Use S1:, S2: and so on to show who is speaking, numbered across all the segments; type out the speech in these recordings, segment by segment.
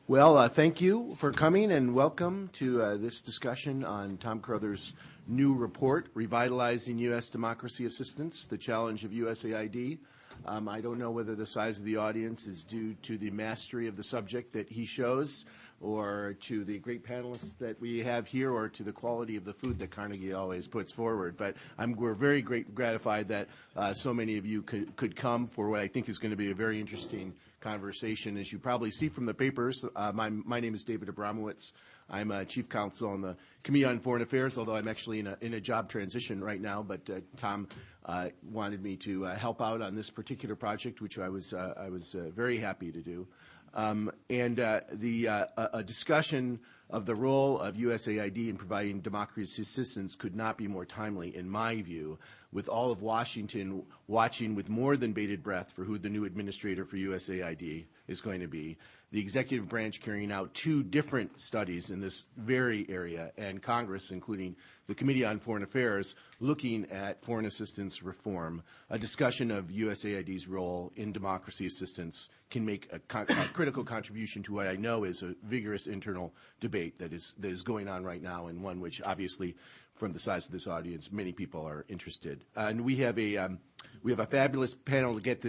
S1: Well, thank you for coming and welcome to this discussion on Tom Carruthers' new report, Revitalizing U.S. Democracy Assistance, the Challenge of USAID. I don't know whether the size of the audience is due to the mastery of the subject that he shows or to the great panelists that we have here or to the quality of the food that Carnegie always puts forward. But we're very gratified that so many of you could come for what I think is going to be a very interesting conversation. As you probably see from the papers, my name is David Abramowitz. I'm Chief Counsel on the Committee on Foreign Affairs, although I'm actually in a job transition right now. But Tom wanted me to help out on this particular project, which I was very happy to do. A discussion of the role of USAID in providing democracy assistance could not be more timely, in my view, with all of Washington watching with more than bated breath for who the new administrator for USAID is going to be, the executive branch carrying out two different studies in this very area, and Congress, including the Committee on Foreign Affairs, looking at foreign assistance reform. A discussion of USAID's role in democracy assistance can make a critical contribution to what I know is a vigorous internal debate that is going on right now, and one which obviously, from the size of this audience, many people are interested. And we have a fabulous panel to get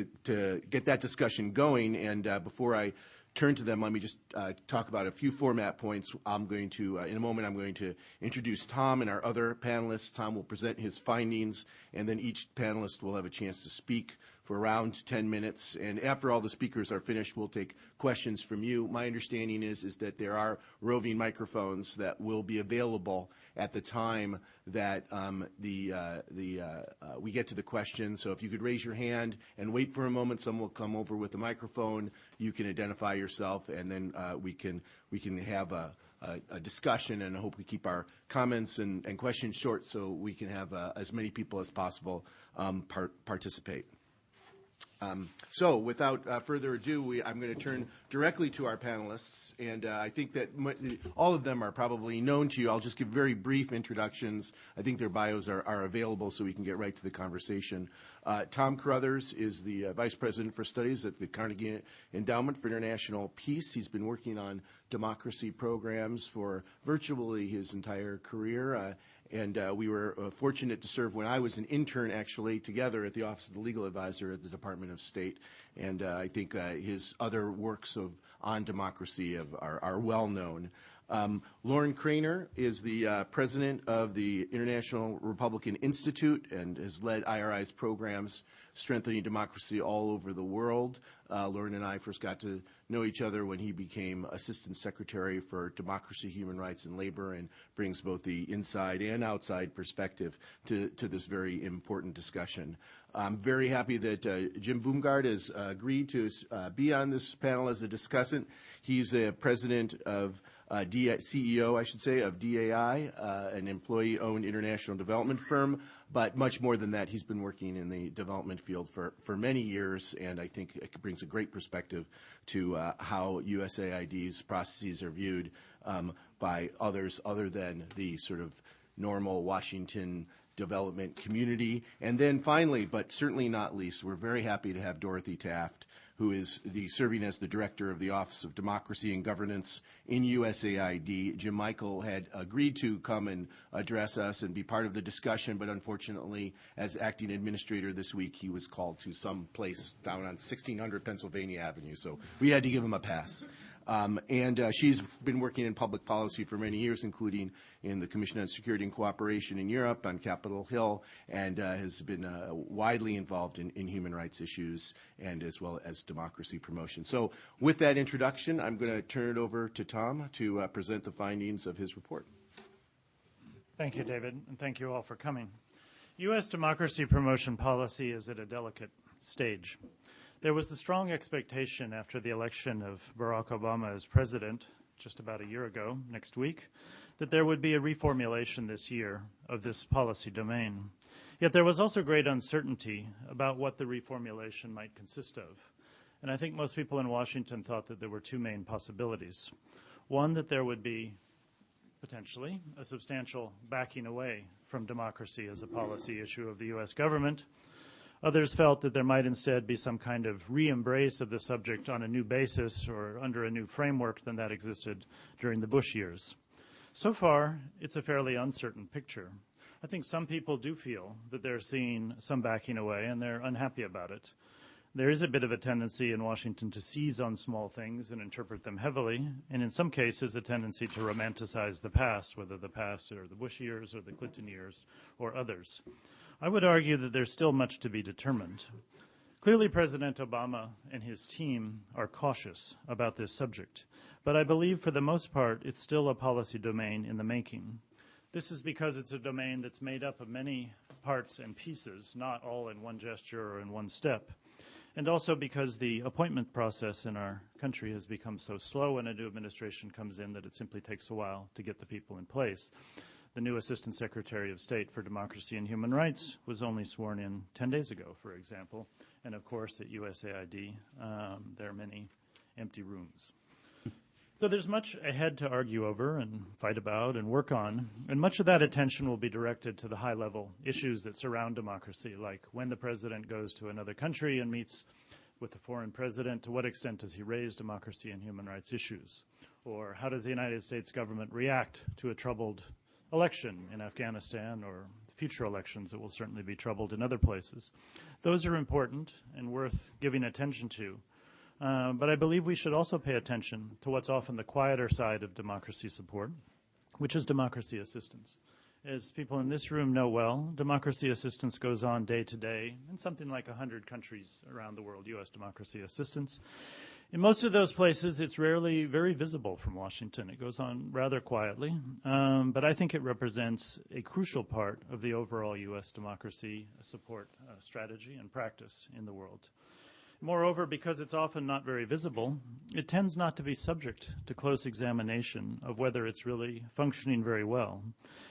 S1: that discussion going. And before I turn to them, let me just talk about a few format points. In a moment, I'm going to introduce Tom and our other panelists. Tom will present his findings, and then each panelist will have a chance to speak for around 10 minutes. And after all the speakers are finished, we'll take questions from you. My understanding is that there are roving microphones that will be available at the time that we get to the question. So if you could raise your hand and wait for a moment, someone will come over with a microphone. You can identify yourself, and then we can have a discussion, and I hope we keep our comments and questions short so we can have as many people as possible participate. So without further ado, I'm going to turn directly to our panelists, and I think that all of them are probably known to you. I'll just give very brief introductions. I think their bios are available so we can get right to the conversation. Tom Carruthers is the Vice President for Studies at the Carnegie Endowment for International Peace. He's been working on democracy programs for virtually his entire career. And we were fortunate to serve when I was an intern, actually, together at the Office of the Legal Advisor at the Department of State. And I think his other works on democracy are well known. Lauren Craner is the president of the International Republican Institute and has led IRI's programs strengthening democracy all over the world. Lauren and I first got to know each other when he became Assistant Secretary for Democracy, Human Rights, and Labor, and brings both the inside and outside perspective to this very important discussion. I'm very happy that Jim Boomgaard has agreed to be on this panel as a discussant. He's a president of CEO, I should say, of DAI, an employee-owned international development firm. But much more than that, he's been working in the development field for many years, and I think it brings a great perspective to how USAID's processes are viewed by others other than the sort of normal Washington development community. And then finally, but certainly not least, we're very happy to have Dorothy Taft, who is serving as the Director of the Office of Democracy and Governance in USAID. Jim Michael had agreed to come and address us and be part of the discussion, but unfortunately, as acting administrator this week, he was called to some place down on 1600 Pennsylvania Avenue, so we had to give him a pass. She's been working in public policy for many years, including in the Commission on Security and Cooperation in Europe, on Capitol Hill, and has been widely involved in human rights issues and as well as democracy promotion. So with that introduction, I'm going to turn it over to Tom to present the findings of his report.
S2: Thank you, David, and thank you all for coming. U.S. democracy promotion policy is at a delicate stage. There was a strong expectation after the election of Barack Obama as president just about a year ago, next week, that there would be a reformulation this year of this policy domain. Yet there was also great uncertainty about what the reformulation might consist of. And I think most people in Washington thought that there were two main possibilities. One, that there would be potentially a substantial backing away from democracy as a policy issue of the U.S. government, Others felt that there might instead be some kind of re-embrace of the subject on a new basis or under a new framework than that existed during the Bush years. So far, it's a fairly uncertain picture. I think some people do feel that they're seeing some backing away, and they're unhappy about it. There is a bit of a tendency in Washington to seize on small things and interpret them heavily, and in some cases a tendency to romanticize the past, whether the past are the Bush years or the Clinton years or others. I would argue that there's still much to be determined. Clearly, President Obama and his team are cautious about this subject, but I believe for the most part it's still a policy domain in the making. This is because it's a domain that's made up of many parts and pieces, not all in one gesture or in one step. And also because the appointment process in our country has become so slow when a new administration comes in that it simply takes a while to get the people in place. The new Assistant Secretary of State for Democracy and Human Rights was only sworn in 10 days ago, for example. And of course, at USAID, there are many empty rooms. So there's much ahead to argue over and fight about and work on, and much of that attention will be directed to the high-level issues that surround democracy, like when the president goes to another country and meets with a foreign president, to what extent does he raise democracy and human rights issues? Or how does the United States government react to a troubled election in Afghanistan or future elections that will certainly be troubled in other places? Those are important and worth giving attention to. But I believe we should also pay attention to what's often the quieter side of democracy support, which is democracy assistance. As people in this room know well, democracy assistance goes on day to day in something like 100 countries around the world, U.S. democracy assistance. In most of those places, it's rarely very visible from Washington. It goes on rather quietly, but I think it represents a crucial part of the overall U.S. democracy support strategy and practice in the world. Moreover, because it's often not very visible, it tends not to be subject to close examination of whether it's really functioning very well.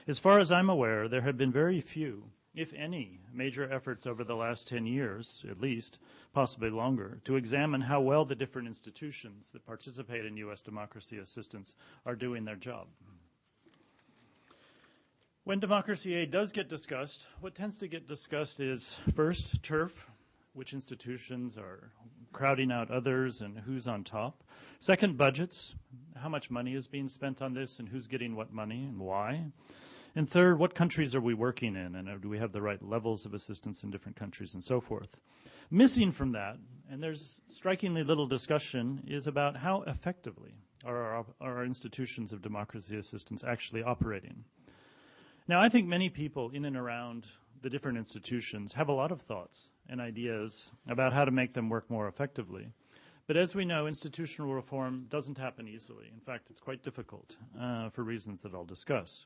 S2: As far as I'm aware, there have been very few, if any, major efforts over the last 10 years, at least, possibly longer, to examine how well the different institutions that participate in U.S. democracy assistance are doing their job. When democracy aid does get discussed, what tends to get discussed is, first, turf, which institutions are crowding out others and who's on top. Second, budgets, how much money is being spent on this and who's getting what money and why. And third, what countries are we working in, and do we have the right levels of assistance in different countries and so forth. Missing from that, and there's strikingly little discussion, is about how effectively are our institutions of democracy assistance actually operating. Now, I think many people in and around the different institutions have a lot of thoughts and ideas about how to make them work more effectively. But as we know, institutional reform doesn't happen easily. In fact, it's quite difficult for reasons that I'll discuss.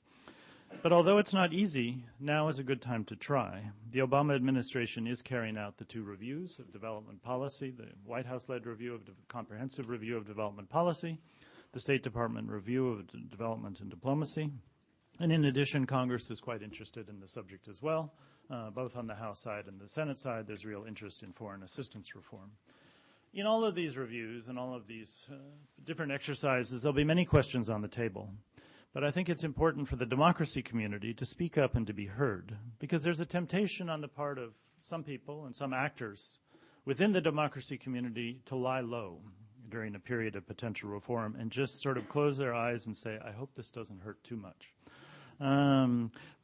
S2: But although it's not easy, now is a good time to try. The Obama administration is carrying out the 2 reviews of development policy, the White House-led review of comprehensive review of development policy, the State Department review of development and diplomacy. And in addition, Congress is quite interested in the subject as well. Both on the House side and the Senate side, there's real interest in foreign assistance reform. In all of these reviews and all of these different exercises, there'll be many questions on the table. But I think it's important for the democracy community to speak up and to be heard, because there's a temptation on the part of some people and some actors within the democracy community to lie low during a period of potential reform and just sort of close their eyes and say, I hope this doesn't hurt too much.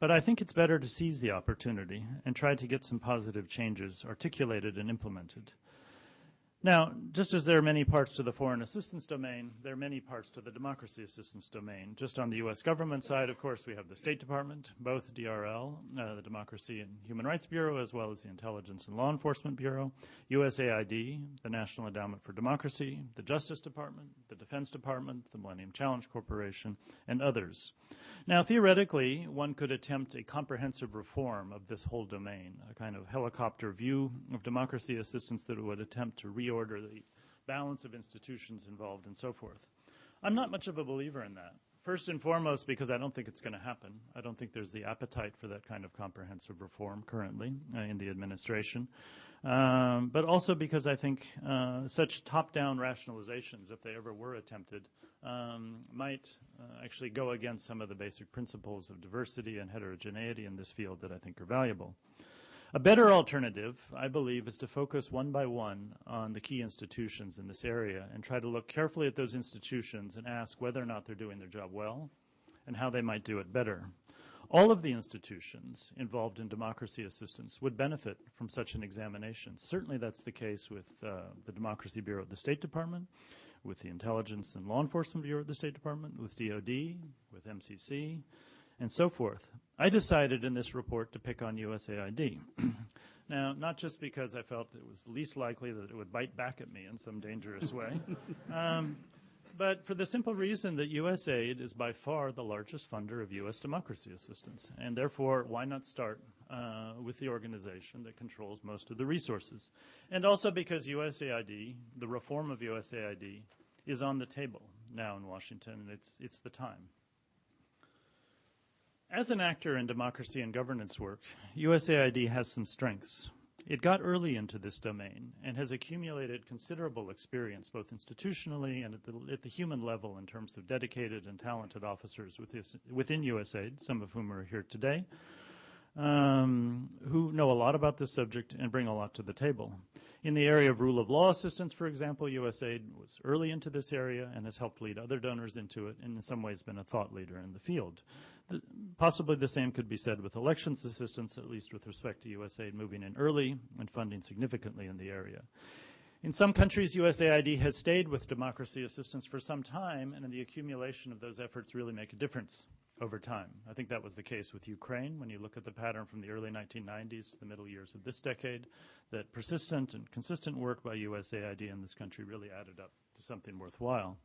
S2: But I think it's better to seize the opportunity and try to get some positive changes articulated and implemented. Now, just as there are many parts to the foreign assistance domain, there are many parts to the democracy assistance domain. Just on the U.S. government side, of course, we have the State Department, both DRL, the Democracy and Human Rights Bureau, as well as the Intelligence and Law Enforcement Bureau, USAID, the National Endowment for Democracy, the Justice Department, the Defense Department, the Millennium Challenge Corporation, and others. Now, theoretically, one could attempt a comprehensive reform of this whole domain, a kind of helicopter view of democracy assistance that would attempt to reorder the balance of institutions involved and so forth. I'm not much of a believer in that. First and foremost, because I don't think it's going to happen. I don't think there's the appetite for that kind of comprehensive reform currently in the administration. But also because I think such top-down rationalizations, if they ever were attempted, might actually go against some of the basic principles of diversity and heterogeneity in this field that I think are valuable. A better alternative, I believe, is to focus one by one on the key institutions in this area and try to look carefully at those institutions and ask whether or not they're doing their job well and how they might do it better. All of the institutions involved in democracy assistance would benefit from such an examination. Certainly that's the case with the Democracy Bureau of the State Department, with the Intelligence and Law Enforcement Bureau of the State Department, with DOD, with MCC, and so forth. I decided in this report to pick on USAID. Now, not just because I felt it was least likely that it would bite back at me in some dangerous way, but for the simple reason that USAID is by far the largest funder of U.S. democracy assistance, and therefore, why not start with the organization that controls most of the resources? And also because USAID, the reform of USAID, is on the table now in Washington, and it's the time. As an actor in democracy and governance work, USAID has some strengths. It got early into this domain and has accumulated considerable experience both institutionally and at the human level in terms of dedicated and talented officers within USAID, some of whom are here today, who know a lot about this subject and bring a lot to the table. In the area of rule of law assistance, for example, USAID was early into this area and has helped lead other donors into it and in some ways been a thought leader in the field. Possibly the same could be said with elections assistance, at least with respect to USAID moving in early and funding significantly in the area. In some countries, USAID has stayed with democracy assistance for some time, and the accumulation of those efforts really make a difference over time. I think that was the case with Ukraine when you look at the pattern from the early 1990s to the middle years of this decade, that persistent and consistent work by USAID in this country really added up to something worthwhile.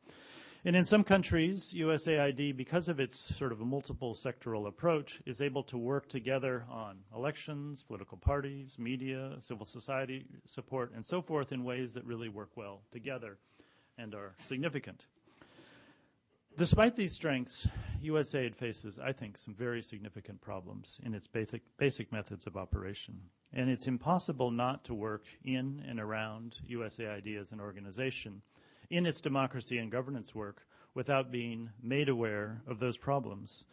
S2: And in some countries, USAID, because of its sort of a multiple sectoral approach, is able to work together on elections, political parties, media, civil society support, and so forth in ways that really work well together and are significant. Despite these strengths, USAID faces, I think, some very significant problems in its basic methods of operation. And it's impossible not to work in and around USAID as an organization in its democracy and governance work without being made aware of those problems.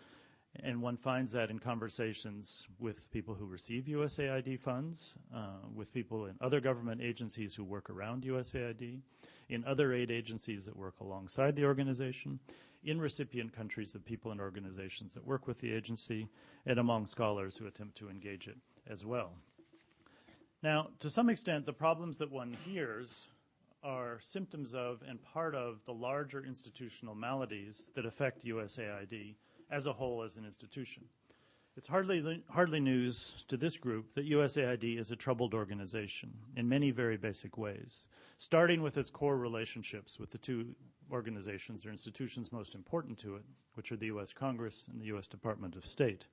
S2: And one finds that in conversations with people who receive USAID funds, with people in other government agencies who work around USAID, in other aid agencies that work alongside the organization, in recipient countries of people and organizations that work with the agency, and among scholars who attempt to engage it as well. Now, to some extent, the problems that one hears are symptoms of and part of the larger institutional maladies that affect USAID as a whole as an institution. It's hardly news to this group that USAID is a troubled organization in many very basic ways, starting with its core relationships with the two organizations or institutions most important to it, which are the U.S. Congress and the U.S. Department of State.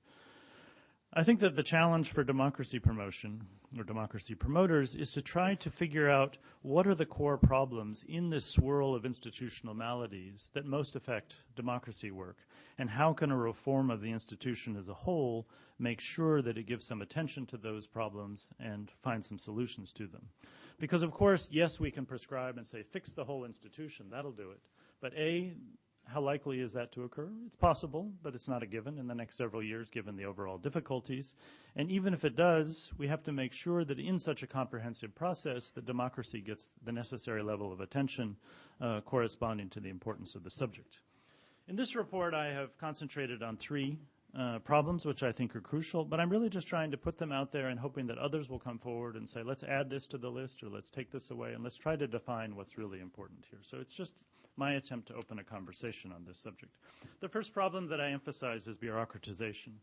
S2: I think that the challenge for democracy promotion or democracy promoters is to try to figure out what are the core problems in this swirl of institutional maladies that most affect democracy work, and how can a reform of the institution as a whole make sure that it gives some attention to those problems and find some solutions to them. Because, of course, yes, we can prescribe and say, fix the whole institution, that'll do it. But A, how likely is that to occur? It's possible, but it's not a given in the next several years given the overall difficulties. And even if it does, we have to make sure that in such a comprehensive process that democracy gets the necessary level of attention corresponding to the importance of the subject. In this report, I have concentrated on three problems which I think are crucial, but I'm really just trying to put them out there and hoping that others will come forward and say, let's add this to the list or let's take this away and let's try to define what's really important here. So it's just my attempt to open a conversation on this subject. The first problem that I emphasize is bureaucratization.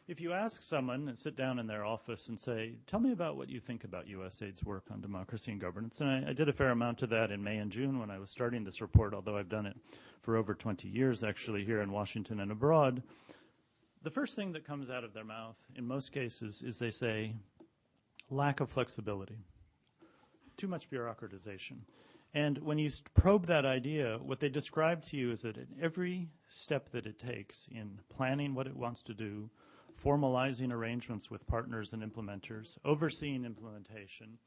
S2: If you ask someone and sit down in their office and say, tell me about what you think about USAID's work on democracy and governance, and I did a fair amount of that in May and June when I was starting this report, although I've done it for over 20 years actually here in Washington and abroad, the first thing that comes out of their mouth in most cases is they say, lack of flexibility, too much bureaucratization. And when you probe that idea, what they describe to you is that at every step that it takes in planning what it wants to do, formalizing arrangements with partners and implementers, overseeing implementation,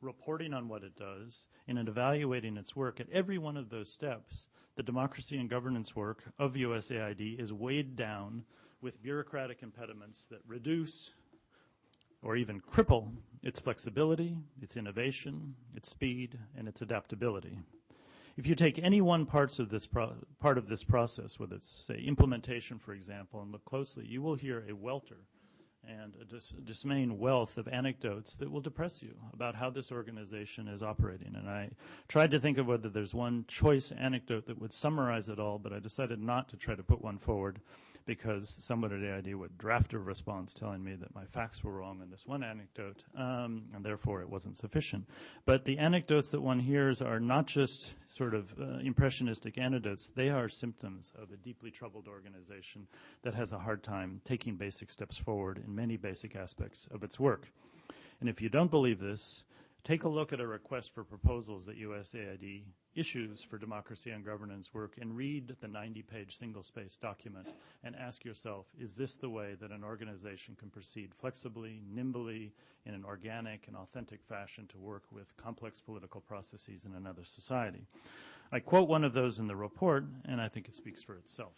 S2: reporting on what it does, and in evaluating its work, at every one of those steps, the democracy and governance work of USAID is weighed down with bureaucratic impediments that reduce or even cripple its flexibility, its innovation, its speed, and its adaptability. If you take any one part of this process, whether it's, say, implementation, for example, and look closely, you will hear a welter and a dismaying wealth of anecdotes that will depress you about how this organization is operating. And I tried to think of whether there's one choice anecdote that would summarize it all, but I decided not to try to put one forward because someone at AID would draft a response telling me that my facts were wrong in this one anecdote, and therefore it wasn't sufficient. But the anecdotes that one hears are not just sort of impressionistic anecdotes, they are symptoms of a deeply troubled organization that has a hard time taking basic steps forward in many basic aspects of its work. And if you don't believe this, take a look at a request for proposals that USAID issues for democracy and governance work and read the 90-page single-space document and ask yourself, is this the way that an organization can proceed flexibly, nimbly, in an organic and authentic fashion to work with complex political processes in another society? I quote one of those in the report, and I think it speaks for itself.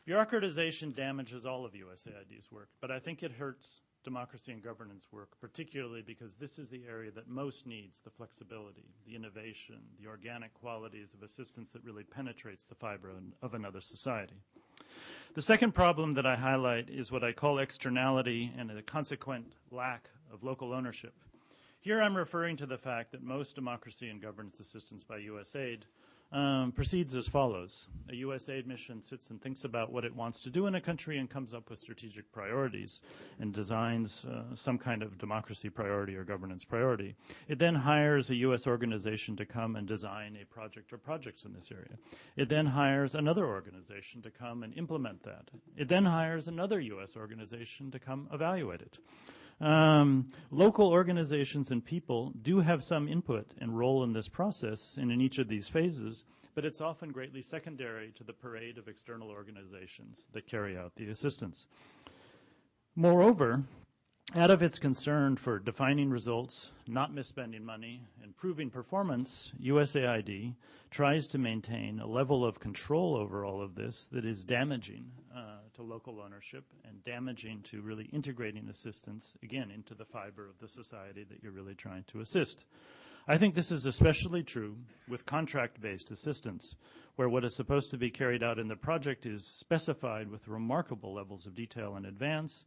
S2: Bureaucratization damages all of USAID's work, but I think it hurts democracy and governance work, particularly because this is the area that most needs the flexibility, the innovation, the organic qualities of assistance that really penetrates the fiber of another society. The second problem that I highlight is what I call externality and a consequent lack of local ownership. Here I'm referring to the fact that most democracy and governance assistance by USAID proceeds as follows. A USAID mission sits and thinks about what it wants to do in a country and comes up with strategic priorities and designs some kind of democracy priority or governance priority. It then hires a U.S. organization to come and design a project or projects in this area. It then hires another organization to come and implement that. It then hires another U.S. organization to come evaluate it. Local organizations and people do have some input and role in this process and in each of these phases, but it's often greatly secondary to the parade of external organizations that carry out the assistance. Moreover, out of its concern for defining results, not misspending money, and proving performance, USAID tries to maintain a level of control over all of this that is damaging to local ownership and damaging to really integrating assistance, again, into the fiber of the society that you're really trying to assist. I think this is especially true with contract-based assistance, where what is supposed to be carried out in the project is specified with remarkable levels of detail in advance,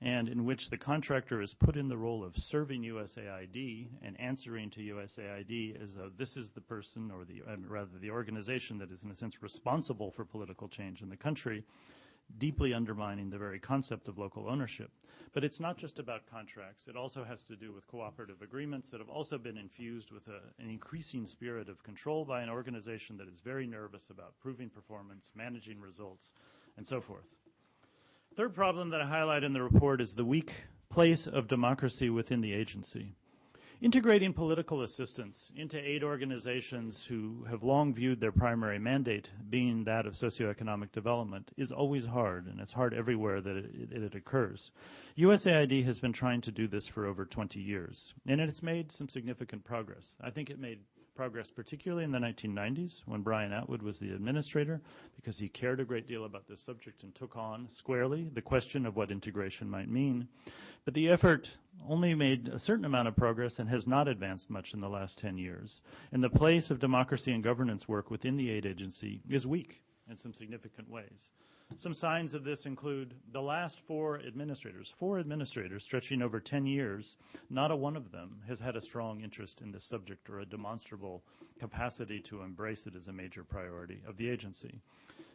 S2: and in which the contractor is put in the role of serving USAID and answering to USAID as though this is the person, or rather the organization that is in a sense responsible for political change in the country, deeply undermining the very concept of local ownership. But it's not just about contracts. It also has to do with cooperative agreements that have also been infused with an increasing spirit of control by an organization that is very nervous about proving performance, managing results, and so forth. Third problem that I highlight in the report is the weak place of democracy within the agency. Integrating political assistance into aid organizations who have long viewed their primary mandate being that of socioeconomic development is always hard, and it's hard everywhere that it occurs. USAID has been trying to do this for over 20 years, and it's made some significant progress. I think it made progress particularly in the 1990s when Brian Atwood was the administrator, because he cared a great deal about this subject and took on squarely the question of what integration might mean. But the effort only made a certain amount of progress and has not advanced much in the last 10 years. And the place of democracy and governance work within the aid agency is weak in some significant ways. Some signs of this include the last four administrators stretching over 10 years, not a one of them has had a strong interest in this subject or a demonstrable capacity to embrace it as a major priority of the agency.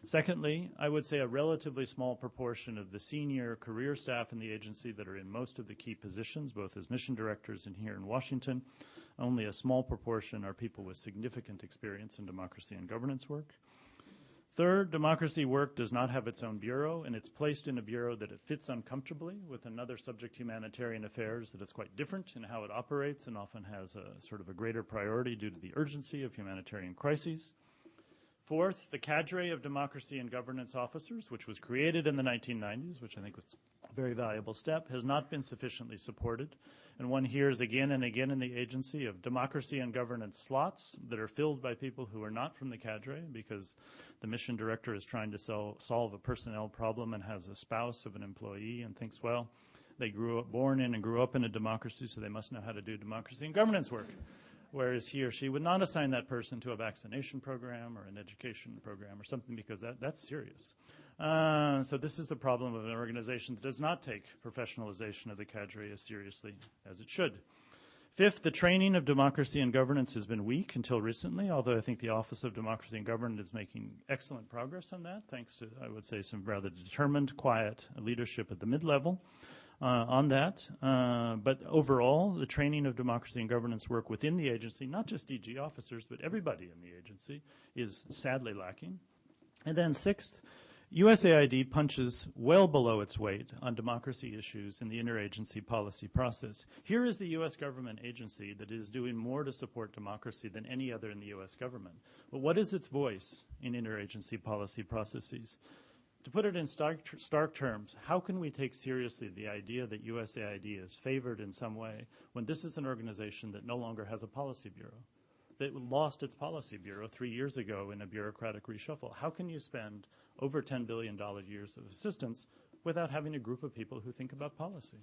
S2: Secondly, I would say a relatively small proportion of the senior career staff in the agency that are in most of the key positions, both as mission directors and here in Washington, only a small proportion are people with significant experience in democracy and governance work. Third, democracy work does not have its own bureau, and it's placed in a bureau that it fits uncomfortably with another subject, humanitarian affairs, that is quite different in how it operates and often has a sort of a greater priority due to the urgency of humanitarian crises. Fourth, the cadre of democracy and governance officers, which was created in the 1990s, which I think was a very valuable step, has not been sufficiently supported. And one hears again and again in the agency of democracy and governance slots that are filled by people who are not from the cadre because the mission director is trying to solve a personnel problem and has a spouse of an employee and thinks, well, They born in and grew up in a democracy, so they must know how to do democracy and governance work. Whereas he or she would not assign that person to a vaccination program or an education program or something, because that's serious. So this is the problem of an organization that does not take professionalization of the cadre as seriously as it should. Fifth, the training of democracy and governance has been weak until recently, although I think the Office of Democracy and Governance is making excellent progress on that, thanks to, I would say, some rather determined, quiet leadership at the mid-level on that. But overall, the training of democracy and governance work within the agency, not just DG officers, but everybody in the agency, is sadly lacking. And then sixth, USAID punches well below its weight on democracy issues in the interagency policy process. Here is the U.S. government agency that is doing more to support democracy than any other in the U.S. government. But what is its voice in interagency policy processes? To put it in stark terms, how can we take seriously the idea that USAID is favored in some way when this is an organization that no longer has a policy bureau, that lost its policy bureau 3 years ago in a bureaucratic reshuffle? How can you spend over $10 billion years of assistance without having a group of people who think about policy?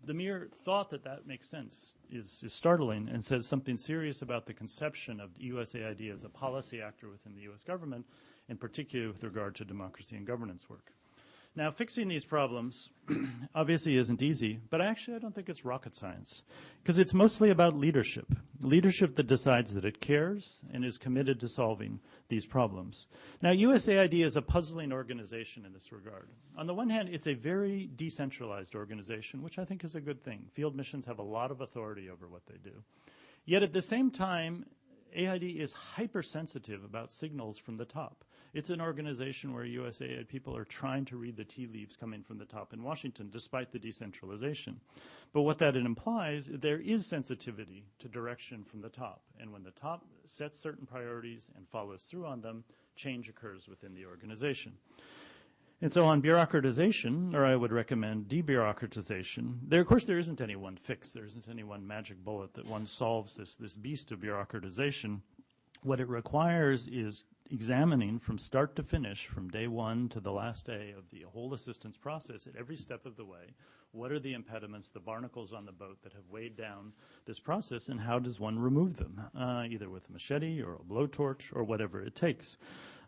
S2: The mere thought that that makes sense is startling and says something serious about the conception of USAID as a policy actor within the U.S. government, in particular with regard to democracy and governance work. Now, fixing these problems obviously isn't easy, but actually I don't think it's rocket science, because it's mostly about leadership that decides that it cares and is committed to solving these problems. Now, USAID is a puzzling organization in this regard. On the one hand, it's a very decentralized organization, which I think is a good thing. Field missions have a lot of authority over what they do. Yet at the same time, AID is hypersensitive about signals from the top. It's an organization where USAID people are trying to read the tea leaves coming from the top in Washington, despite the decentralization. But what that implies, there is sensitivity to direction from the top. And when the top sets certain priorities and follows through on them, change occurs within the organization. And so on bureaucratization, or I would recommend debureaucratization, of course there isn't any one fix. There isn't any one magic bullet that one solves this beast of bureaucratization. What it requires is examining from start to finish, from day one to the last day of the whole assistance process at every step of the way, what are the impediments, the barnacles on the boat that have weighed down this process, and how does one remove them, either with a machete or a blowtorch or whatever it takes.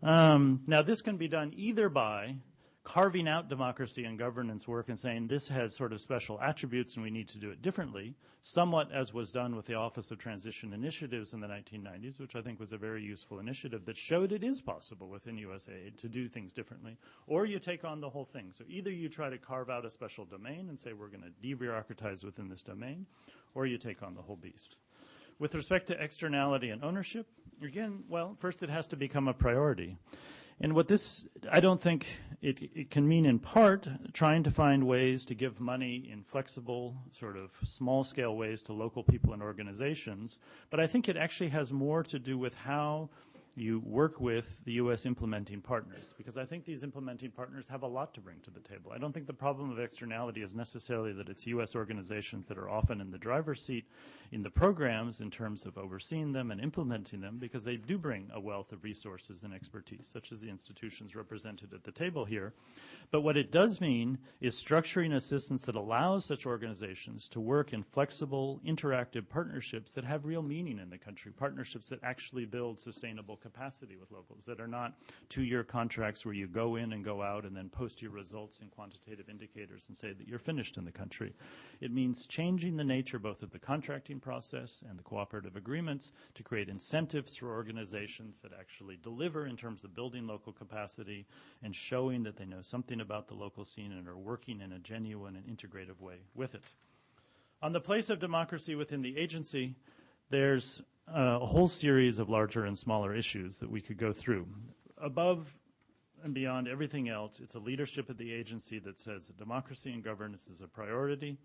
S2: Now, this can be done either by carving out democracy and governance work and saying this has sort of special attributes and we need to do it differently, somewhat as was done with the Office of Transition Initiatives in the 1990s, which I think was a very useful initiative that showed it is possible within USAID to do things differently, or you take on the whole thing. So either you try to carve out a special domain and say we're going to debureaucratize within this domain, or you take on the whole beast. With respect to externality and ownership, again, well, first it has to become a priority. And what this, I don't think it can mean in part trying to find ways to give money in flexible, sort of small-scale ways to local people and organizations, but I think it actually has more to do with how you work with the U.S. implementing partners, because I think these implementing partners have a lot to bring to the table. I don't think the problem of externality is necessarily that it's U.S. organizations that are often in the driver's seat in the programs in terms of overseeing them and implementing them, because they do bring a wealth of resources and expertise, such as the institutions represented at the table here. But what it does mean is structuring assistance that allows such organizations to work in flexible, interactive partnerships that have real meaning in the country, partnerships that actually build sustainable capacity with locals, that are not two-year contracts where you go in and go out and then post your results in quantitative indicators and say that you're finished in the country. It means changing the nature both of the contracting process and the cooperative agreements to create incentives for organizations that actually deliver in terms of building local capacity and showing that they know something about the local scene and are working in a genuine and integrative way with it. On the place of democracy within the agency, there's a whole series of larger and smaller issues that we could go through. Above and beyond everything else, it's a leadership at the agency that says that democracy and governance is a priority.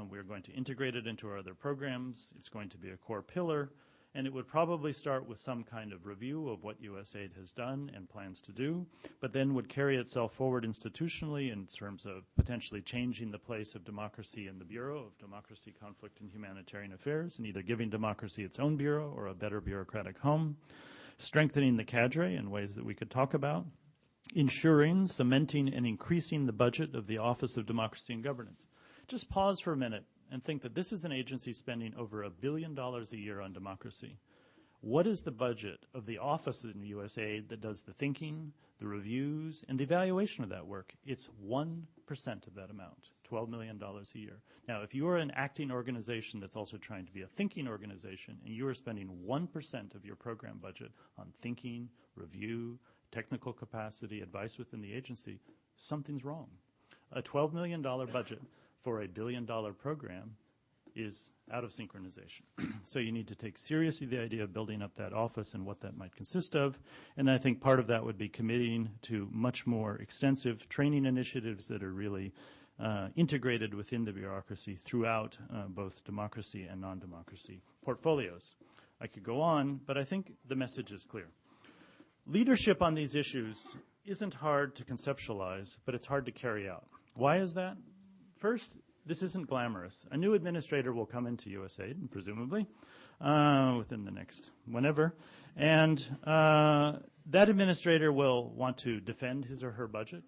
S2: We're going to integrate it into our other programs. It's going to be a core pillar. And it would probably start with some kind of review of what USAID has done and plans to do, but then would carry itself forward institutionally in terms of potentially changing the place of democracy in the Bureau of Democracy, Conflict, and Humanitarian Affairs, and either giving democracy its own bureau or a better bureaucratic home, strengthening the cadre in ways that we could talk about, ensuring, cementing, and increasing the budget of the Office of Democracy and Governance. Just pause for a minute and think that this is an agency spending over $1 billion a year on democracy. What is the budget of the office in USAID that does the thinking, the reviews, and the evaluation of that work? It's 1% of that amount, $12 million a year. Now, if you are an acting organization that's also trying to be a thinking organization, and you are spending 1% of your program budget on thinking, review, technical capacity, advice within the agency, something's wrong. A $12 million budget for a $1 billion program is out of synchronization. So you need to take seriously the idea of building up that office and what that might consist of. And I think part of that would be committing to much more extensive training initiatives that are really integrated within the bureaucracy throughout both democracy and non-democracy portfolios. I could go on, but I think the message is clear. Leadership on these issues isn't hard to conceptualize, but it's hard to carry out. Why is that? First, this isn't glamorous. A new administrator will come into USAID, presumably, within the next whenever, and that administrator will want to defend his or her budget.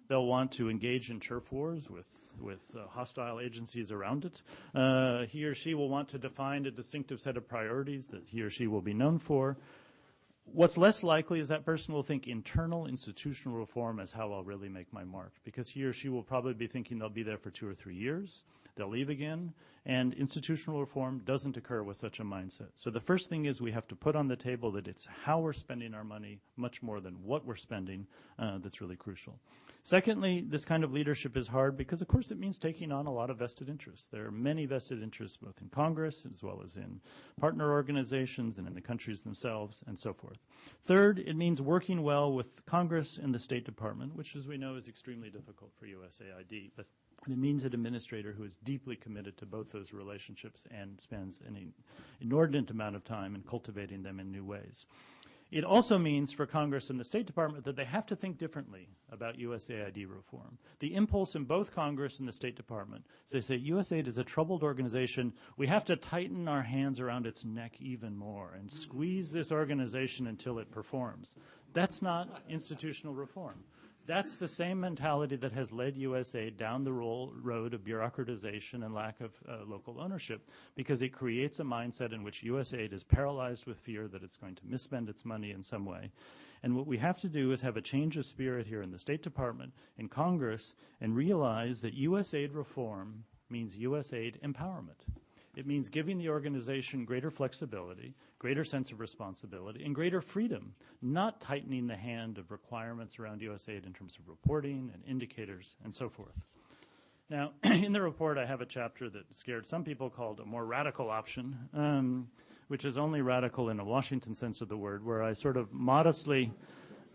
S2: They'll want to engage in turf wars with hostile agencies around it. He or she will want to define a distinctive set of priorities that he or she will be known for. What's less likely is that person will think internal institutional reform is how I'll really make my mark, because he or she will probably be thinking they'll be there for 2 or 3 years, they'll leave again, and institutional reform doesn't occur with such a mindset. So the first thing is we have to put on the table that it's how we're spending our money much more than what we're spending that's really crucial. Secondly, this kind of leadership is hard because, of course, it means taking on a lot of vested interests. There are many vested interests both in Congress as well as in partner organizations and in the countries themselves and so forth. Third, it means working well with Congress and the State Department, which, as we know, is extremely difficult for USAID. But it means an administrator who is deeply committed to both those relationships and spends an inordinate amount of time in cultivating them in new ways. It also means for Congress and the State Department that they have to think differently about USAID reform. The impulse in both Congress and the State Department is they say USAID is a troubled organization. We have to tighten our hands around its neck even more and squeeze this organization until it performs. That's not institutional reform. That's the same mentality that has led USAID down the road of bureaucratization and lack of local ownership, because it creates a mindset in which USAID is paralyzed with fear that it's going to misspend its money in some way. And what we have to do is have a change of spirit here in the State Department, in Congress, and realize that USAID reform means USAID empowerment. It means giving the organization greater flexibility, greater sense of responsibility, and greater freedom, not tightening the hand of requirements around USAID in terms of reporting and indicators and so forth. Now, in the report, I have a chapter that scared some people called a more radical option, which is only radical in a Washington sense of the word, where I sort of modestly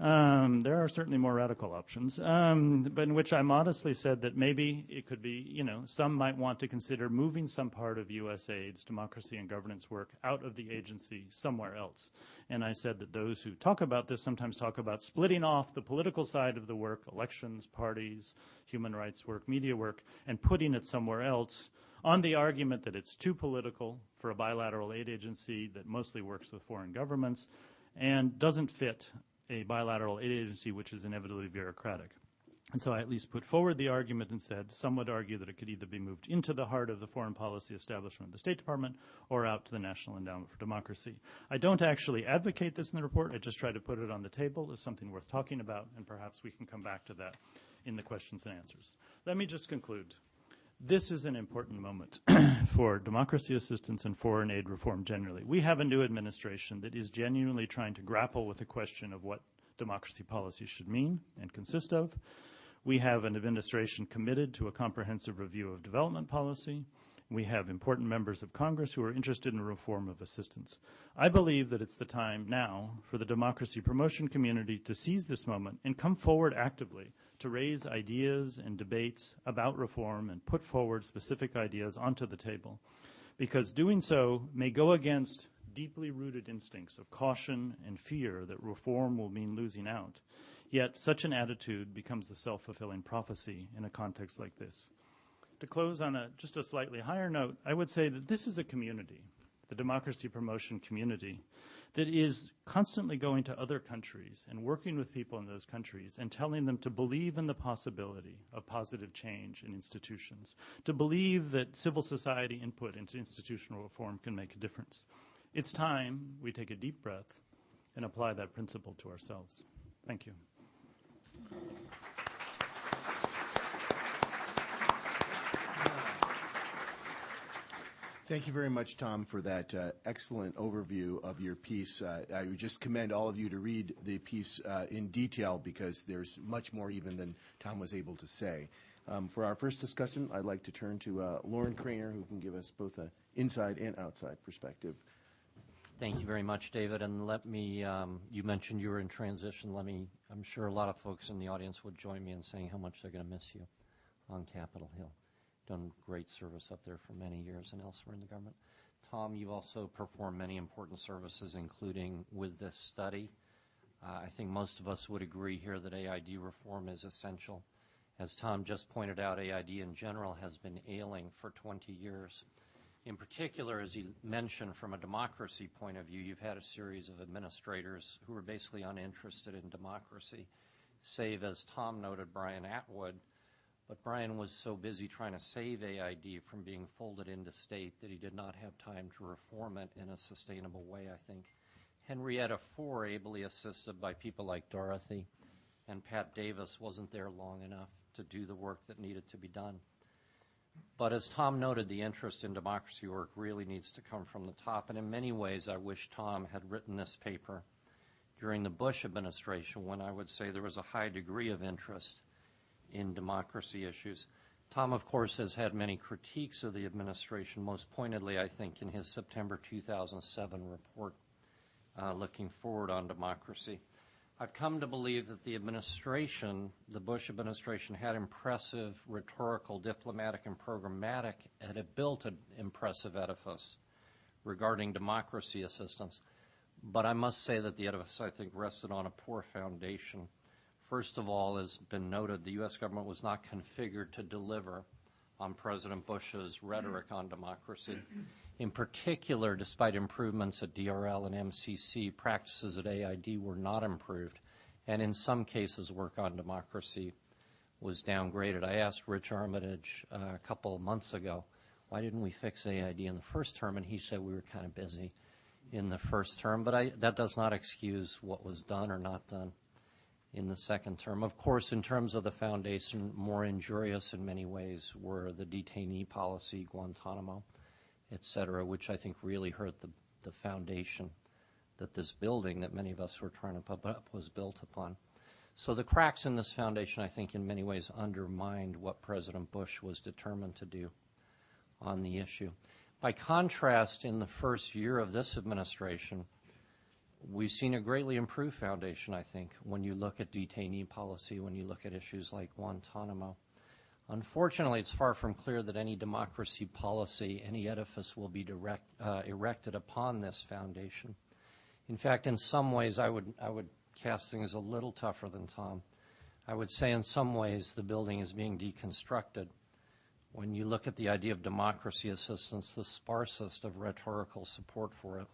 S2: there are certainly more radical options, but in which I modestly said that maybe it could be, some might want to consider moving some part of USAID's democracy and governance work out of the agency somewhere else. And I said that those who talk about this sometimes talk about splitting off the political side of the work, elections, parties, human rights work, media work, and putting it somewhere else on the argument that it's too political for a bilateral aid agency that mostly works with foreign governments and doesn't fit a bilateral aid agency which is inevitably bureaucratic. And so I at least put forward the argument and said some would argue that it could either be moved into the heart of the foreign policy establishment of the State Department or out to the National Endowment for Democracy. I don't actually advocate this in the report. I just try to put it on the table as something worth talking about, and perhaps we can come back to that in the questions and answers. Let me just conclude. This is an important moment for democracy assistance and foreign aid reform generally. We have a new administration that is genuinely trying to grapple with the question of what democracy policy should mean and consist of. We have an administration committed to a comprehensive review of development policy. We have important members of Congress who are interested in reform of assistance. I believe that it's the time now for the democracy promotion community to seize this moment and come forward actively to raise ideas and debates about reform and put forward specific ideas onto the table, because doing so may go against deeply rooted instincts of caution and fear that reform will mean losing out. Yet such an attitude becomes a self-fulfilling prophecy in a context like this. To close on just a slightly higher note, I would say that this is a community, the democracy promotion community, that is constantly going to other countries and working with people in those countries and telling them to believe in the possibility of positive change in institutions, to believe that civil society input into institutional reform can make a difference. It's time we take a deep breath and apply that principle to ourselves. Thank you.
S1: Thank you very much, Tom, for that excellent overview of your piece. I would just commend all of you to read the piece in detail because there's much more even than Tom was able to say. For our first discussion, I'd like to turn to Lauren Craner, who can give us both an inside and outside perspective.
S3: Thank you very much, David. And let me, you mentioned you were in transition. I'm sure a lot of folks in the audience would join me in saying how much they're going to miss you on Capitol Hill. Done great service up there for many years and elsewhere in the government. Tom, you've also performed many important services, including with this study. I think most of us would agree here that AID reform is essential. As Tom just pointed out, AID in general has been ailing for 20 years. In particular, as he mentioned, from a democracy point of view, you've had a series of administrators who were basically uninterested in democracy, save, as Tom noted, Brian Atwood. But Brian was so busy trying to save AID from being folded into state that he did not have time to reform it in a sustainable way, I think. Henrietta Fore, ably assisted by people like Dorothy and Pat Davis, wasn't there long enough to do the work that needed to be done. But as Tom noted, the interest in democracy work really needs to come from the top. And in many ways, I wish Tom had written this paper during the Bush administration, when I would say there was a high degree of interest in democracy issues. Tom, of course, has had many critiques of the administration, most pointedly, I think, in his September 2007 report, Looking Forward on Democracy. I've come to believe that the administration, the Bush administration, had impressive rhetorical, diplomatic, and programmatic, and it built an impressive edifice regarding democracy assistance. But I must say that the edifice, I think, rested on a poor foundation. First of all, as has been noted, the U.S. government was not configured to deliver on President Bush's rhetoric on democracy. In particular, despite improvements at DRL and MCC, practices at AID were not improved, and in some cases, work on democracy was downgraded. I asked Rich Armitage a couple of months ago, why didn't we fix AID in the first term? And he said we were kind of busy in the first term, but that does not excuse what was done or not done in the second term. Of course, in terms of the foundation, more injurious in many ways were the detainee policy, Guantanamo, et cetera, which I think really hurt the foundation that this building that many of us were trying to put up was built upon. So the cracks in this foundation, I think, in many ways undermined what President Bush was determined to do on the issue. By contrast, in the first year of this administration, we've seen a greatly improved foundation, I think, when you look at detainee policy, when you look at issues like Guantanamo. Unfortunately, it's far from clear that any democracy policy, any edifice will be erected upon this foundation. In fact, in some ways, I would cast things a little tougher than Tom. I would say in some ways the building is being deconstructed. When you look at the idea of democracy assistance, the sparsest of rhetorical support for it,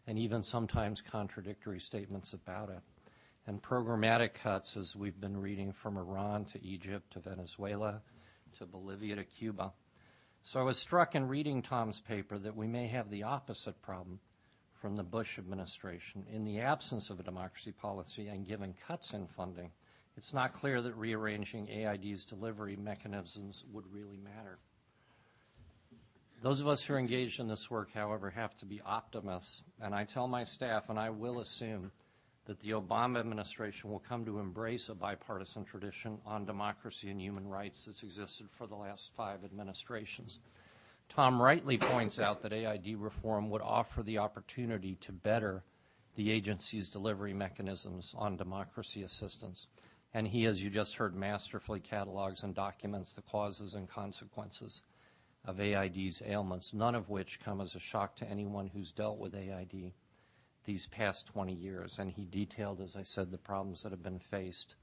S3: and even sometimes contradictory statements about it. And programmatic cuts, as we've been reading, from Iran to Egypt to Venezuela to Bolivia to Cuba. So I was struck in reading Tom's paper that we may have the opposite problem from the Bush administration. In the absence of a democracy policy and given cuts in funding, it's not clear that rearranging AID's delivery mechanisms would really matter. Those of us who are engaged in this work, however, have to be optimists, and I tell my staff, and I will assume, that the Obama administration will come to embrace a bipartisan tradition on democracy and human rights that's existed for the last 5 administrations. Tom rightly points out that AID reform would offer the opportunity to better the agency's delivery mechanisms on democracy assistance. And he, as you just heard, masterfully catalogs and documents the causes and consequences of AID's ailments, none of which come as a shock to anyone who's dealt with AID these past 20 years. And he detailed, as I said, the problems that have been faced,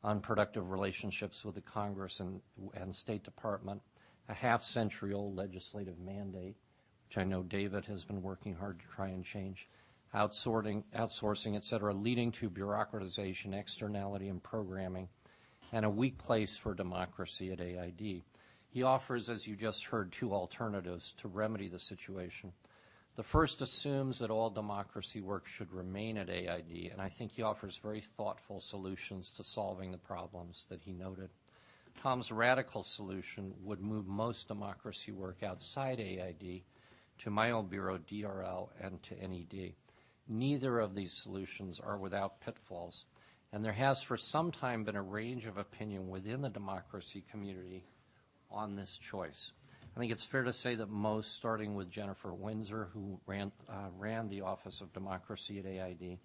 S3: unproductive relationships with the Congress and State Department, a half-century-old legislative mandate, which I know David has been working hard to try and change, outsourcing, et cetera, leading to bureaucratization, externality, and programming, and a weak place for democracy at AID. He offers, as you just heard, two alternatives to remedy the situation. The first assumes that all democracy work should remain at AID, and I think he offers very thoughtful solutions to solving the problems that he noted. Tom's radical solution would move most democracy work outside AID to my own bureau, DRL, and to NED. Neither of these solutions are without pitfalls, and there has for some time been a range of opinion within the democracy community on this choice. I think it's fair to say that most, starting with Jennifer Windsor, who ran the Office of Democracy at AID,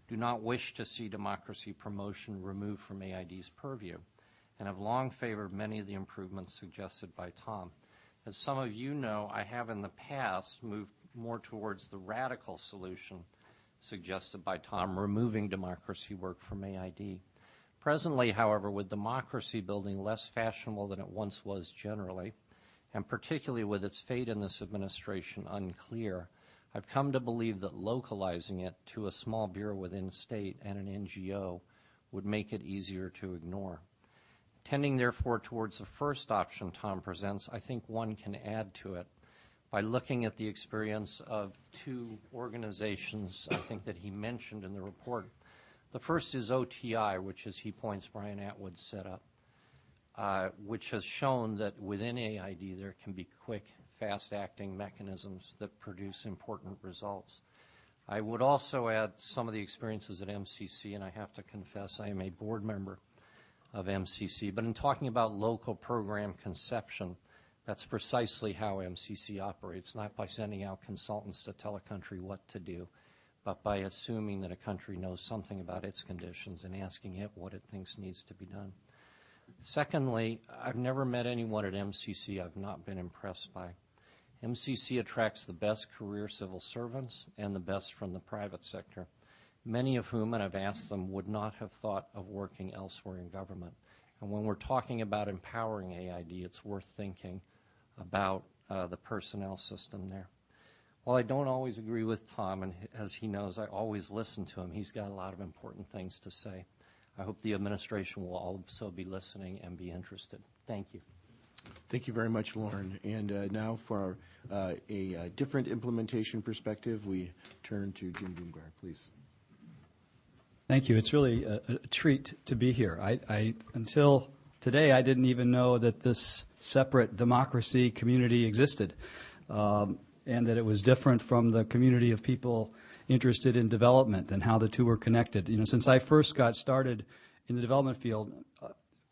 S3: do not wish to see democracy promotion removed from AID's purview and have long favored many of the improvements suggested by Tom. As some of you know, I have in the past moved more towards the radical solution suggested by Tom, removing democracy work from AID. Presently, however, with democracy building less fashionable than it once was generally, and particularly with its fate in this administration unclear, I've come to believe that localizing it to a small bureau within state and an NGO would make it easier to ignore. Tending, therefore, towards the first option Tom presents, I think one can add to it by looking at the experience of two organizations I think that he mentioned in the report. The first is OTI, which, as he points, Brian Atwood set up, which has shown that within AID there can be quick, fast-acting mechanisms that produce important results. I would also add some of the experiences at MCC, and I have to confess I am a board member of MCC, but in talking about local program conception, that's precisely how MCC operates, not by sending out consultants to tell a country what to do, but by assuming that a country knows something about its conditions and asking it what it thinks needs to be done. Secondly, I've never met anyone at MCC I've not been impressed by. MCC attracts the best career civil servants and the best from the private sector, many of whom, and I've asked them, would not have thought of working elsewhere in government. And when we're talking about empowering AID, it's worth thinking about the personnel system there. While I don't always agree with Tom, and as he knows, I always listen to him, he's got a lot of important things to say. I hope the administration will also be listening and be interested. Thank you.
S1: Thank you very much, Lauren. And now for a different implementation perspective, we turn to Jim Boomgarde, please.
S4: Thank you. It's really a treat to be here. I until today, I didn't even know that this separate democracy community existed, and that it was different from the community of people interested in development and how the two were connected. You know, since I first got started in the development field,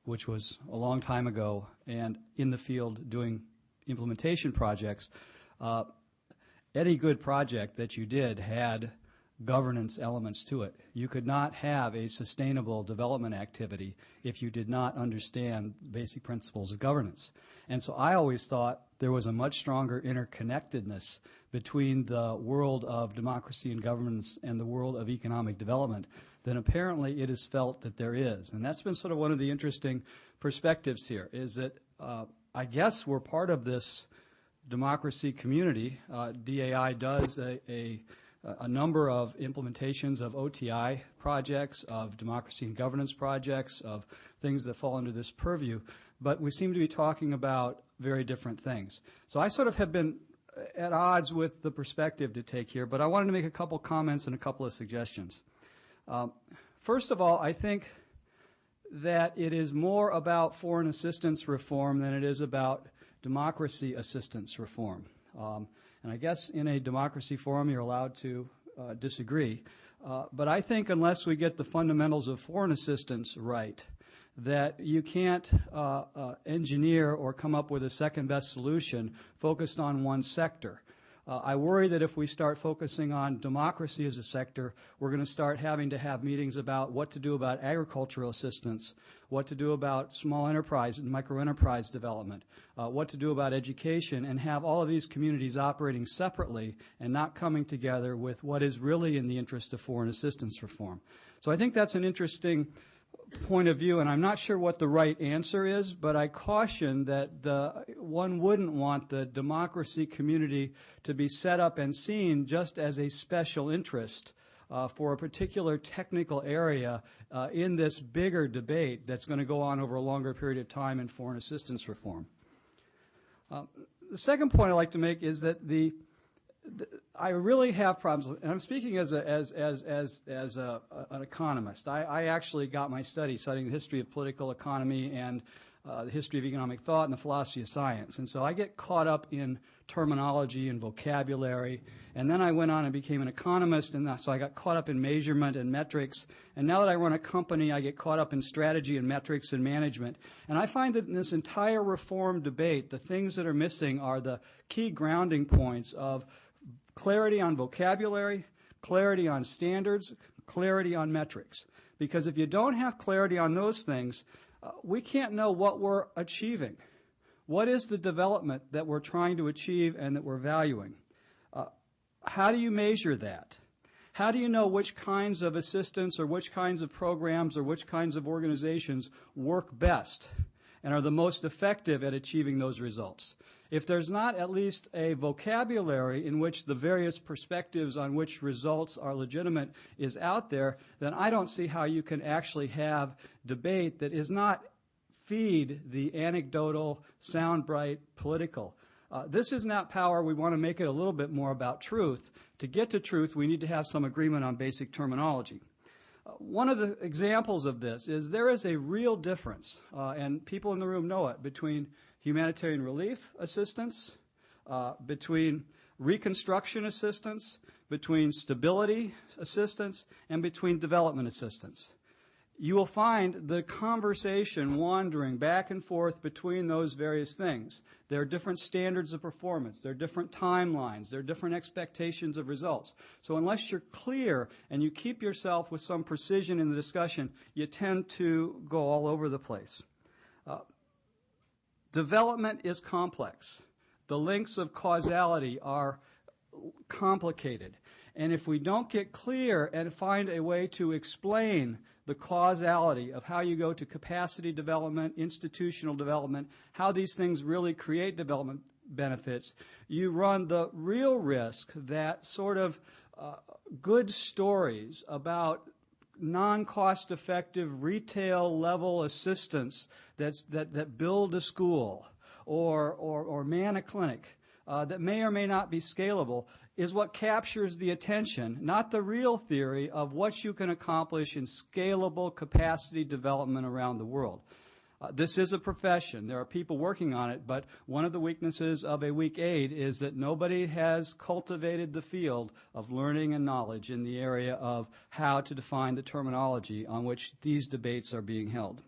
S4: which was a long time ago, and in the field doing implementation projects, any good project that you did had governance elements to it. You could not have a sustainable development activity if you did not understand basic principles of governance. And so I always thought there was a much stronger interconnectedness between the world of democracy and governance and the world of economic development than apparently it is felt that there is. And that's been sort of one of the interesting perspectives here, is that I guess we're part of this democracy community. DAI does a number of implementations of OTI projects, of democracy and governance projects, of things that fall under this purview, but we seem to be talking about very different things. So I sort of have been at odds with the perspective to take here, but I wanted to make a couple comments and a couple of suggestions. First of all, I think that it is more about foreign assistance reform than it is about democracy assistance reform. And I guess in a democracy forum you're allowed to disagree. But I think unless we get the fundamentals of foreign assistance right, that you can't engineer or come up with a second best solution focused on one sector. I worry that if we start focusing on democracy as a sector, we're going to start having to have meetings about what to do about agricultural assistance, what to do about small enterprise and microenterprise development, what to do about education, and have all of these communities operating separately and not coming together with what is really in the interest of foreign assistance reform. So I think that's an interesting point of view, and I'm not sure what the right answer is, but I caution that one wouldn't want the democracy community to be set up and seen just as a special interest for a particular technical area in this bigger debate that's going to go on over a longer period of time in foreign assistance reform. The second point I'd like to make is that I really have problems, and I'm speaking as an economist. I actually got my studying the history of political economy and the history of economic thought and the philosophy of science. And so I get caught up in terminology and vocabulary. And then I went on and became an economist, and so I got caught up in measurement and metrics. And now that I run a company, I get caught up in strategy and metrics and management. And I find that in this entire reform debate, the things that are missing are the key grounding points of clarity on vocabulary, clarity on standards, clarity on metrics. Because if you don't have clarity on those things, we can't know what we're achieving. What is the development that we're trying to achieve and that we're valuing? How do you measure that? How do you know which kinds of assistance or which kinds of programs or which kinds of organizations work best and are the most effective at achieving those results? If there's not at least a vocabulary in which the various perspectives on which results are legitimate is out there, then I don't see how you can actually have debate that is not feed the anecdotal, soundbite, political. This is not power. We want to make it a little bit more about truth. To get to truth, we need to have some agreement on basic terminology. One of the examples of this is there is a real difference, and people in the room know it, between humanitarian relief assistance, between reconstruction assistance, between stability assistance, and between development assistance. You will find the conversation wandering back and forth between those various things. There are different standards of performance. There are different timelines. There are different expectations of results. So unless you're clear and you keep yourself with some precision in the discussion, you tend to go all over the place. Development is complex. The links of causality are complicated. And if we don't get clear and find a way to explain the causality of how you go to capacity development, institutional development, how these things really create development benefits, you run the real risk that sort of good stories about non-cost-effective retail-level assistance that build a school or man a clinic that may or may not be scalable is what captures the attention, not the real theory of what you can accomplish in scalable capacity development around the world. This is a profession. There are people working on it, but one of the weaknesses of a weak aid is that nobody has cultivated the field of learning and knowledge in the area of how to define the terminology on which these debates are being held.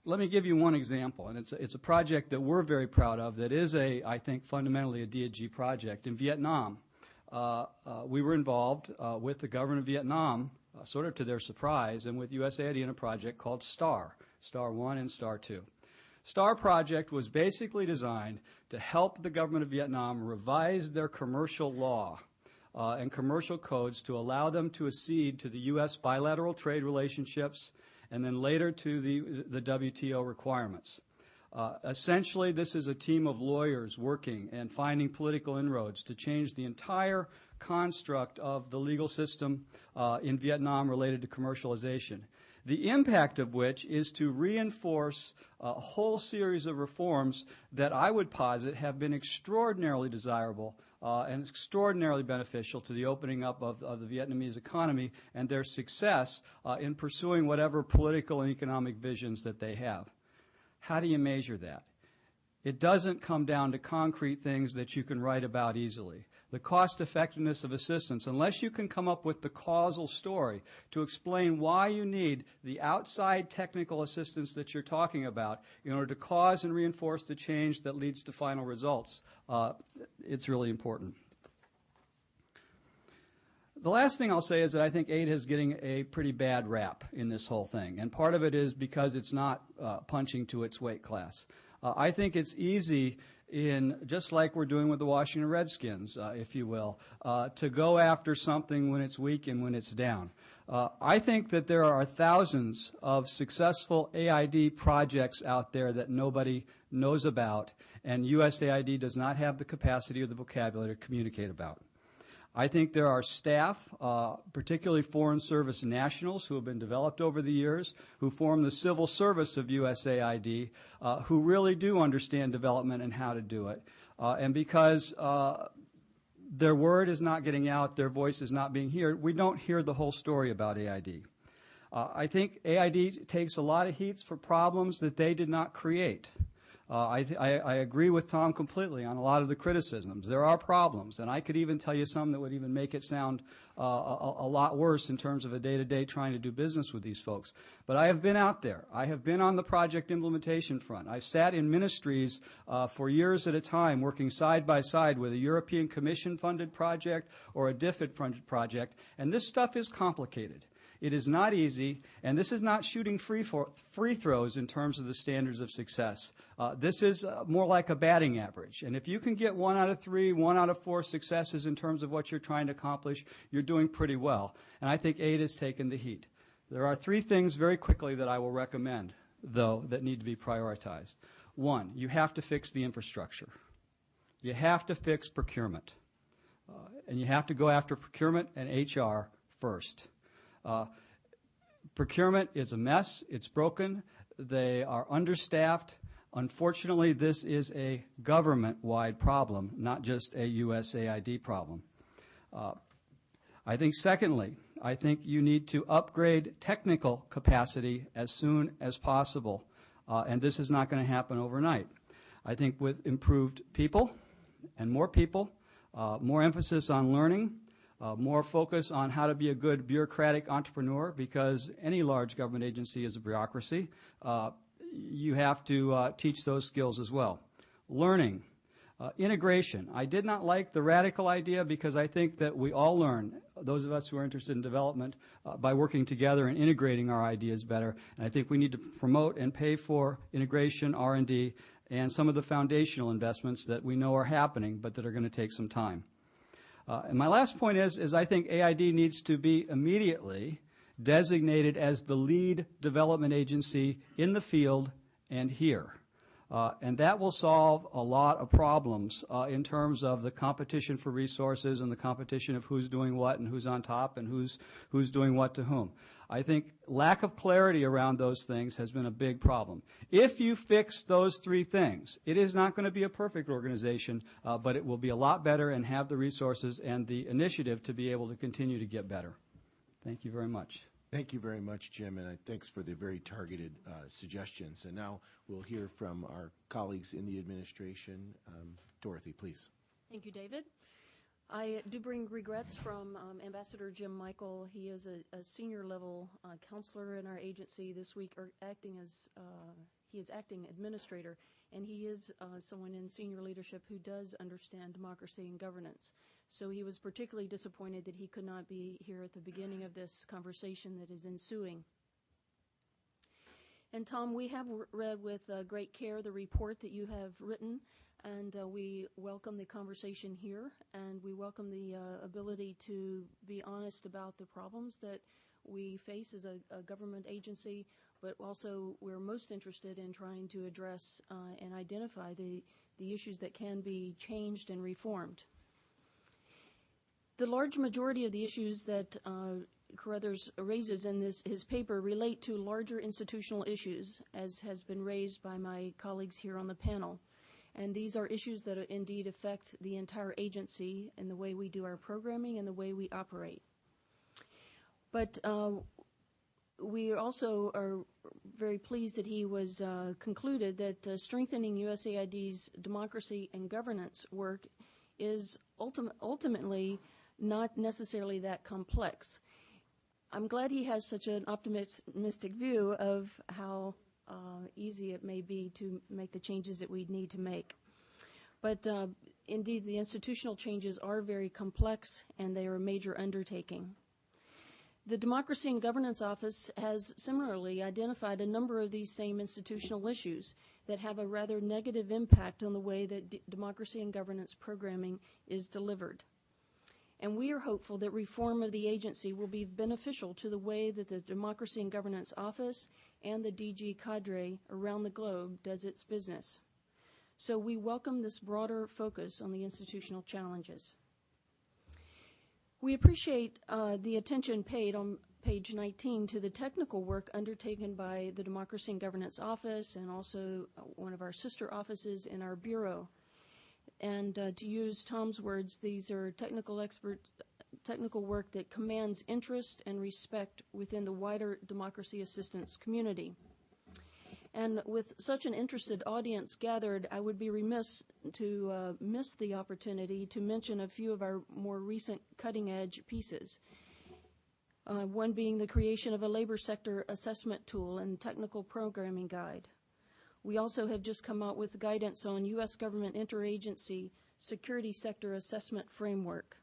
S4: Let me give you one example, and it's a project that we're very proud of that is, I think, fundamentally a D&G project. In Vietnam, we were involved with the government of Vietnam, sort of to their surprise, and with USAID in a project called STAR, STAR 1 and STAR 2. STAR project was basically designed to help the government of Vietnam revise their commercial law and commercial codes to allow them to accede to the U.S. bilateral trade relationships and then later to the WTO requirements. Essentially, this is a team of lawyers working and finding political inroads to change the entire construct of the legal system in Vietnam related to commercialization. The impact of which is to reinforce a whole series of reforms that I would posit have been extraordinarily desirable and extraordinarily beneficial to the opening up of the Vietnamese economy and their success in pursuing whatever political and economic visions that they have. How do you measure that? It doesn't come down to concrete things that you can write about easily. The cost effectiveness of assistance, unless you can come up with the causal story to explain why you need the outside technical assistance that you're talking about in order to cause and reinforce the change that leads to final results, it's really important. The last thing I'll say is that I think aid is getting a pretty bad rap in this whole thing, and part of it is because it's not punching to its weight class. I think it's easy, just like we're doing with the Washington Redskins, if you will, to go after something when it's weak and when it's down. I think that there are thousands of successful AID projects out there that nobody knows about, and USAID does not have the capacity or the vocabulary to communicate about. I think there are staff, particularly Foreign Service nationals who have been developed over the years, who form the civil service of USAID, who really do understand development and how to do it. And because their word is not getting out, their voice is not being heard, we don't hear the whole story about AID. I think AID takes a lot of heat for problems that they did not create. I agree with Tom completely on a lot of the criticisms. There are problems, and I could even tell you some that would even make it sound a lot worse in terms of a day-to-day trying to do business with these folks. But I have been out there. I have been on the project implementation front. I've sat in ministries for years at a time working side by side with a European Commission-funded project or a DFID-funded project, and this stuff is complicated. It is not easy, and this is not shooting free throws in terms of the standards of success. This is more like a batting average. And if you can get 1 out of 3, 1 out of 4 successes in terms of what you're trying to accomplish, you're doing pretty well. And I think AID has taken the heat. There are 3 things very quickly that I will recommend, though, that need to be prioritized. 1, you have to fix the infrastructure. You have to fix procurement. And you have to go after procurement and HR first. Procurement is a mess. It's broken. They are understaffed. Unfortunately, this is a government-wide problem, not just a USAID problem. I think, secondly, I think you need to upgrade technical capacity as soon as possible, and this is not going to happen overnight. I think with improved people and more emphasis on learning, more focus on how to be a good bureaucratic entrepreneur, because any large government agency is a bureaucracy. You have to teach those skills as well. Learning. Integration. I did not like the radical idea because I think that we all learn, those of us who are interested in development, by working together and integrating our ideas better. And I think we need to promote and pay for integration, R&D, and some of the foundational investments that we know are happening but that are going to take some time. And my last point is I think AID needs to be immediately designated as the lead development agency in the field and here. And that will solve a lot of problems in terms of the competition for resources and the competition of who's doing what and who's on top and who's doing what to whom. I think lack of clarity around those things has been a big problem. If you fix those 3 things, it is not going to be a perfect organization, but it will be a lot better and have the resources and the initiative to be able to continue to get better. Thank you very much.
S1: Thank you very much, Jim, and thanks for the very targeted suggestions. And now we'll hear from our colleagues in the administration. Dorothy, please.
S5: Thank you, David. I do bring regrets from Ambassador Jim Michael. He is a senior-level counselor in our agency this week, he is acting administrator, and he is someone in senior leadership who does understand democracy and governance. So he was particularly disappointed that he could not be here at the beginning of this conversation that is ensuing. And Tom, we have read with great care the report that you have written, and we welcome the conversation here, and we welcome the ability to be honest about the problems that we face as a government agency, but also we're most interested in trying to address and identify the issues that can be changed and reformed. The large majority of the issues that Carruthers raises in his paper relate to larger institutional issues, as has been raised by my colleagues here on the panel. And these are issues that indeed affect the entire agency and the way we do our programming and the way we operate. But we also are very pleased that he was concluded that strengthening USAID's democracy and governance work is ultimately not necessarily that complex. I'm glad he has such an optimistic view of how easy it may be to make the changes that we need to make. But indeed, the institutional changes are very complex, and they are a major undertaking. The Democracy and Governance Office has similarly identified a number of these same institutional issues that have a rather negative impact on the way that democracy and governance programming is delivered. And we are hopeful that reform of the agency will be beneficial to the way that the Democracy and Governance Office and the DG cadre around the globe does its business. So we welcome this broader focus on the institutional challenges. We appreciate the attention paid on page 19 to the technical work undertaken by the Democracy and Governance Office and also one of our sister offices in our Bureau. And to use Tom's words, these are technical work that commands interest and respect within the wider democracy assistance community. And with such an interested audience gathered, I would be remiss to miss the opportunity to mention a few of our more recent cutting-edge pieces. One being the creation of a labor sector assessment tool and technical programming guide. We also have just come out with guidance on U.S. government interagency security sector assessment framework.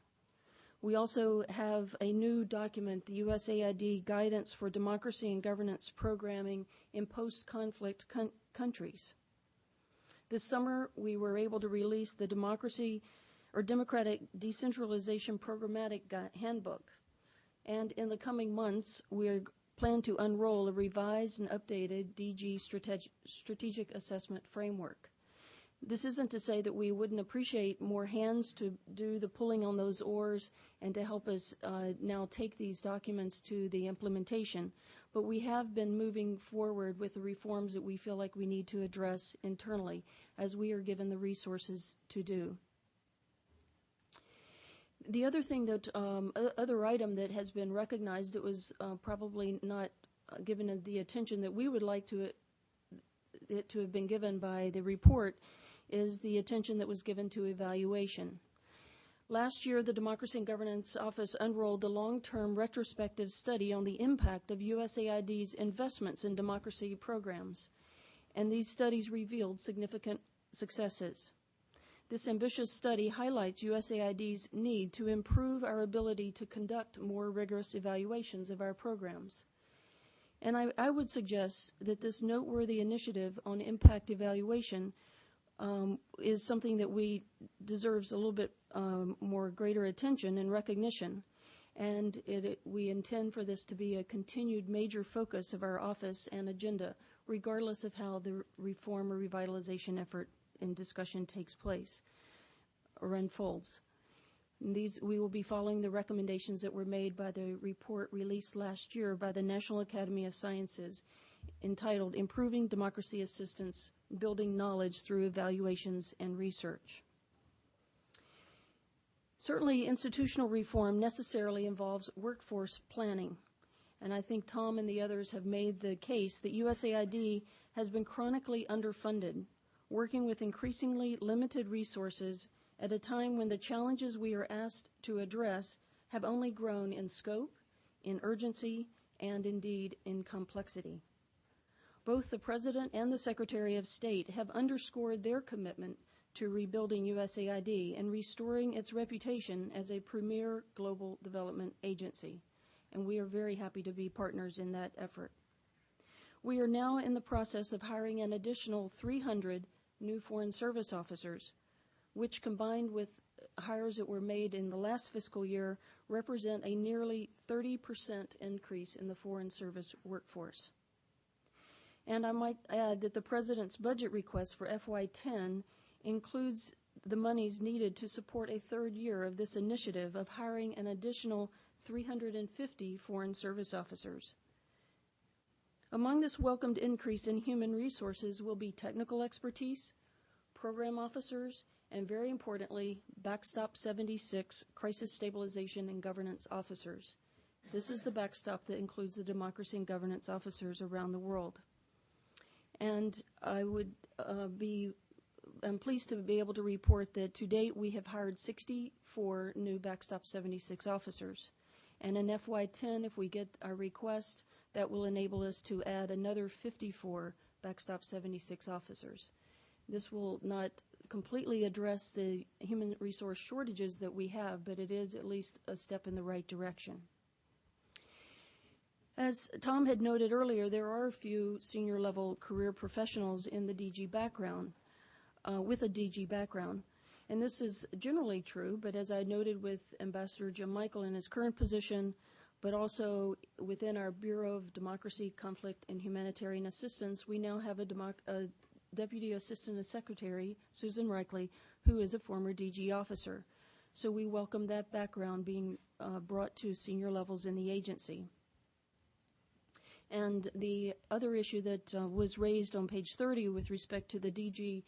S5: We also have a new document, the USAID Guidance for Democracy and Governance Programming in Post-Conflict Countries. This summer, we were able to release the Democratic Decentralization Programmatic Handbook. And in the coming months, we plan to unroll a revised and updated DG Strategic Assessment Framework. This isn't to say that we wouldn't appreciate more hands to do the pulling on those oars and to help us now take these documents to the implementation, but we have been moving forward with the reforms that we feel like we need to address internally as we are given the resources to do. The other thing that, other item that has been recognized that was probably not given the attention that we would like it to have been given by the report is the attention that was given to evaluation. Last year, the Democracy and Governance Office unrolled the long-term retrospective study on the impact of USAID's investments in democracy programs, and these studies revealed significant successes. This ambitious study highlights USAID's need to improve our ability to conduct more rigorous evaluations of our programs. And I would suggest that this noteworthy initiative on impact evaluation is something that we deserves a little bit more greater attention and recognition. And we intend for this to be a continued major focus of our office and agenda, regardless of how the reform or revitalization effort and discussion takes place or unfolds. We will be following the recommendations that were made by the report released last year by the National Academy of Sciences entitled Improving Democracy Assistance, Building Knowledge Through Evaluations and Research. Certainly, institutional reform necessarily involves workforce planning. And I think Tom and the others have made the case that USAID has been chronically underfunded, working with increasingly limited resources at a time when the challenges we are asked to address have only grown in scope, in urgency, and indeed in complexity. Both the President and the Secretary of State have underscored their commitment to rebuilding USAID and restoring its reputation as a premier global development agency, and we are very happy to be partners in that effort. We are now in the process of hiring an additional 300 new Foreign Service officers, which combined with hires that were made in the last fiscal year represent a nearly 30% increase in the Foreign Service workforce. And I might add that the President's budget request for FY10 includes the monies needed to support a third year of this initiative of hiring an additional 350 Foreign Service officers. Among this welcomed increase in human resources will be technical expertise, program officers, and very importantly, Backstop 76 Crisis Stabilization and Governance officers. This is the backstop that includes the democracy and governance officers around the world. And I'm pleased to be able to report that to date we have hired 64 new Backstop 76 officers. And in FY10, if we get our request, that will enable us to add another 54 Backstop 76 officers. This will not completely address the human resource shortages that we have, but it is at least a step in the right direction. As Tom had noted earlier, there are a few senior-level career professionals in the DG background, with a DG background, And this is generally true, but as I noted with Ambassador Jim Michael in his current position, but also within our Bureau of Democracy, Conflict, and Humanitarian Assistance, we now have a Deputy Assistant Secretary, Susan Reichley, who is a former DG officer. So we welcome that background being brought to senior levels in the agency. And the other issue that was raised on page 30 with respect to the DG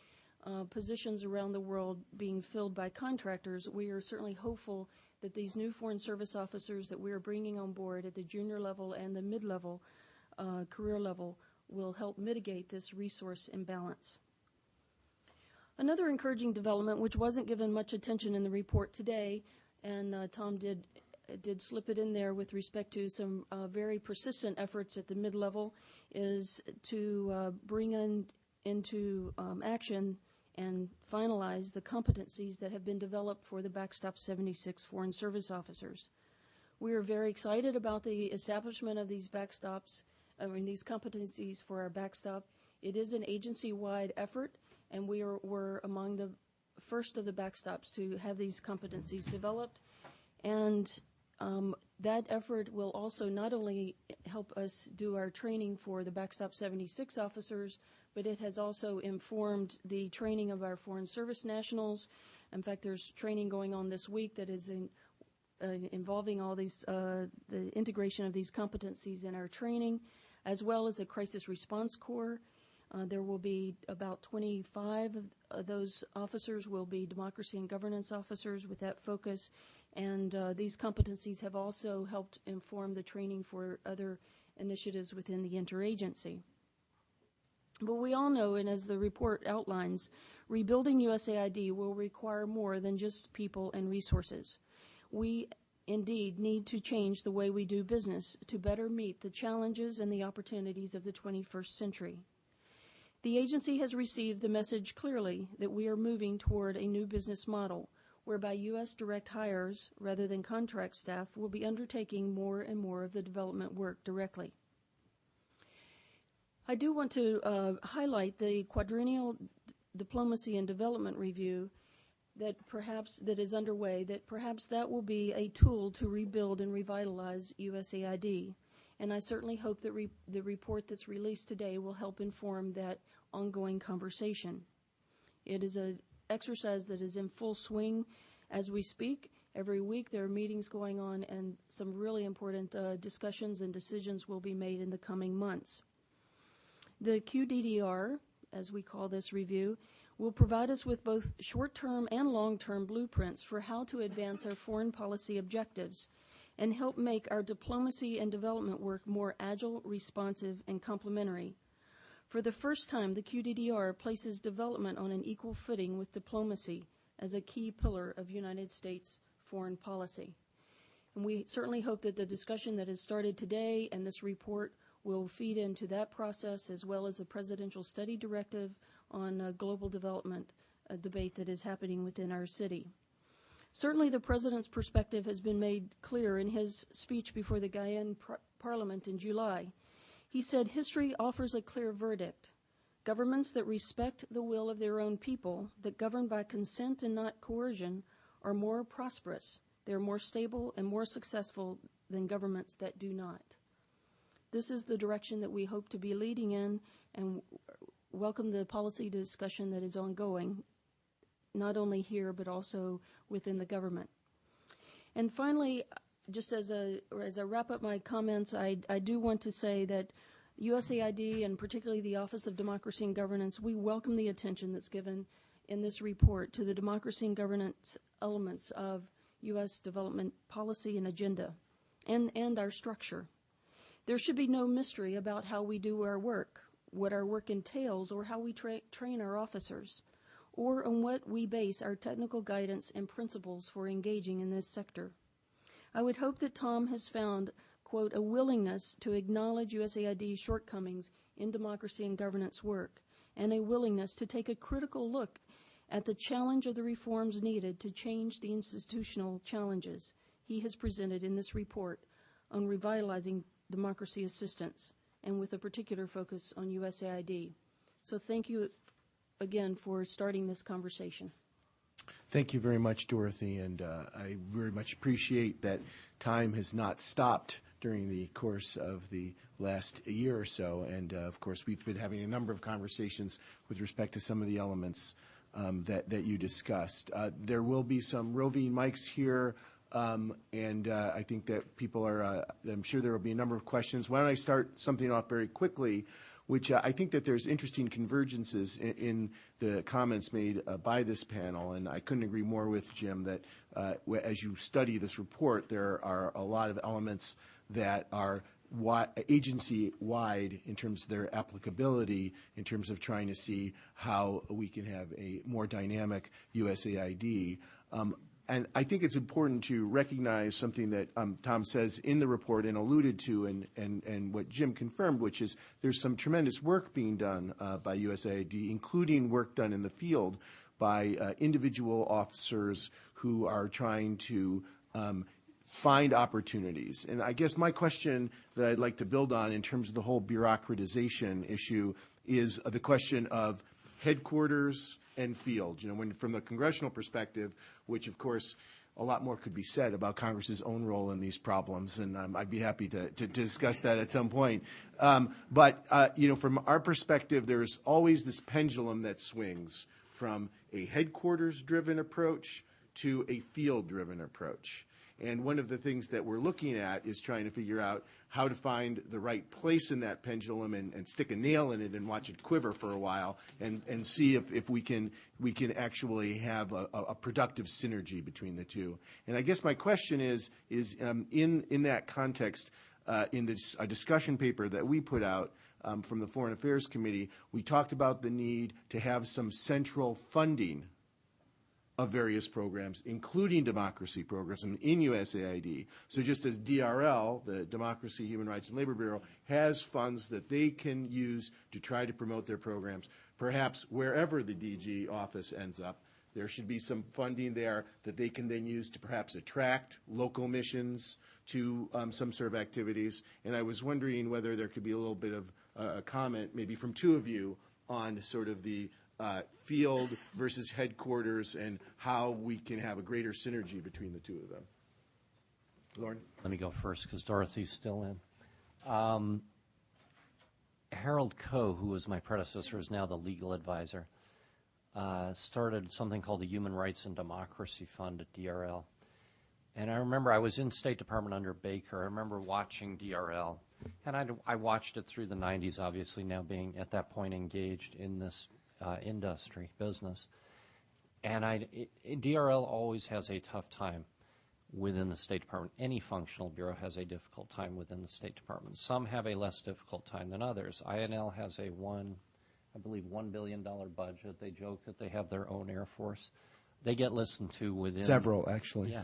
S5: positions around the world being filled by contractors, we are certainly hopeful that these new Foreign Service officers that we are bringing on board at the junior level and the mid-level career level will help mitigate this resource imbalance. Another encouraging development, which wasn't given much attention in the report today, and Tom did slip it in there with respect to some very persistent efforts at the mid-level, is to bring into action and finalize the competencies that have been developed for the Backstop 76 Foreign Service officers. We are very excited about the establishment of these these competencies for our backstop. It is an agency-wide effort, and we're among the first of the backstops to have these competencies developed. And that effort will also not only help us do our training for the Backstop 76 officers, but it has also informed the training of our Foreign Service nationals. In fact, there's training going on this week that is involving all these, the integration of these competencies in our training, as well as a crisis response corps. There will be about 25 of those officers will be democracy and governance officers with that focus. And these competencies have also helped inform the training for other initiatives within the interagency. But we all know, and as the report outlines, rebuilding USAID will require more than just people and resources. We indeed need to change the way we do business to better meet the challenges and the opportunities of the 21st century. The agency has received the message clearly that we are moving toward a new business model whereby U.S. direct hires, rather than contract staff, will be undertaking more and more of the development work directly. I do want to highlight the quadrennial diplomacy and development review that is underway, that perhaps that will be a tool to rebuild and revitalize USAID. And I certainly hope that the report that's released today will help inform that ongoing conversation. It is an exercise that is in full swing as we speak. Every week there are meetings going on, and some really important discussions and decisions will be made in the coming months. The QDDR, as we call this review, will provide us with both short-term and long-term blueprints for how to advance our foreign policy objectives and help make our diplomacy and development work more agile, responsive, and complementary. For the first time, the QDDR places development on an equal footing with diplomacy as a key pillar of United States foreign policy. And we certainly hope that the discussion that has started today and this report will feed into that process, as well as the Presidential Study Directive on global development, a debate that is happening within our city. Certainly the President's perspective has been made clear in his speech before the Guyana Parliament in July. He said, "History offers a clear verdict. Governments that respect the will of their own people, that govern by consent and not coercion, are more prosperous. They are more stable and more successful than governments that do not." This is the direction that we hope to be leading in, and welcome the policy discussion that is ongoing, not only here but also within the government. And finally, just as I wrap up my comments, I do want to say that USAID, and particularly the Office of Democracy and Governance, we welcome the attention that's given in this report to the democracy and governance elements of U.S. development policy and agenda and our structure. There should be no mystery about how we do our work, what our work entails, or how we train our officers, or on what we base our technical guidance and principles for engaging in this sector. I would hope that Tom has found, quote, a willingness to acknowledge USAID's shortcomings in democracy and governance work, and a willingness to take a critical look at the challenge of the reforms needed to change the institutional challenges he has presented in this report on revitalizing democracy assistance, and with a particular focus on USAID. So thank you again for starting this conversation.
S1: Thank you very much, Dorothy, and I very much appreciate that time has not stopped during the course of the last year or so, and of course we've been having a number of conversations with respect to some of the elements that you discussed. There will be some roving mics here, and I think that people are, I'm sure there will be a number of questions. Why don't I start something off very quickly, which I think that there's interesting convergences in the comments made by this panel, and I couldn't agree more with Jim that as you study this report, there are a lot of elements that are agency-wide in terms of their applicability, in terms of trying to see how we can have a more dynamic USAID. And I think it's important to recognize something that Tom says in the report and alluded to and what Jim confirmed, which is there's some tremendous work being done by USAID, including work done in the field by individual officers who are trying to find opportunities. And I guess my question that I'd like to build on in terms of the whole bureaucratization issue is the question of headquarters and field. You know, from the congressional perspective, which of course a lot more could be said about Congress's own role in these problems, and I'd be happy to discuss that at some point. But you know, from our perspective, there's always this pendulum that swings from a headquarters-driven approach to a field-driven approach. And one of the things that we're looking at is trying to figure out how to find the right place in that pendulum and stick a nail in it and watch it quiver for a while and see if we can actually have a productive synergy between the two. And I guess my question is in that context, in a discussion paper that we put out from the Foreign Affairs Committee, we talked about the need to have some central funding of various programs, including democracy programs in USAID. So just as DRL, the Democracy, Human Rights, and Labor Bureau, has funds that they can use to try to promote their programs, perhaps wherever the DG office ends up, there should be some funding there that they can then use to perhaps attract local missions to some sort of activities. And I was wondering whether there could be a little bit of a comment, maybe from two of you, on sort of the field versus headquarters and how we can have a greater synergy between the two of them. Lauren?
S3: Let me go first because Dorothy's still in. Harold Coe, who was my predecessor, is now the legal advisor, started something called the Human Rights and Democracy Fund at DRL. And I remember I was in State Department under Baker. I remember watching DRL. And I watched it through the 90s, obviously, now being at that point engaged in this industry, business. And DRL always has a tough time within the State Department. Any functional bureau has a difficult time within the State Department. Some have a less difficult time than others. INL has a $1 billion budget. They joke that they have their own Air Force. They get listened to within...
S1: Several, actually.
S3: Yeah.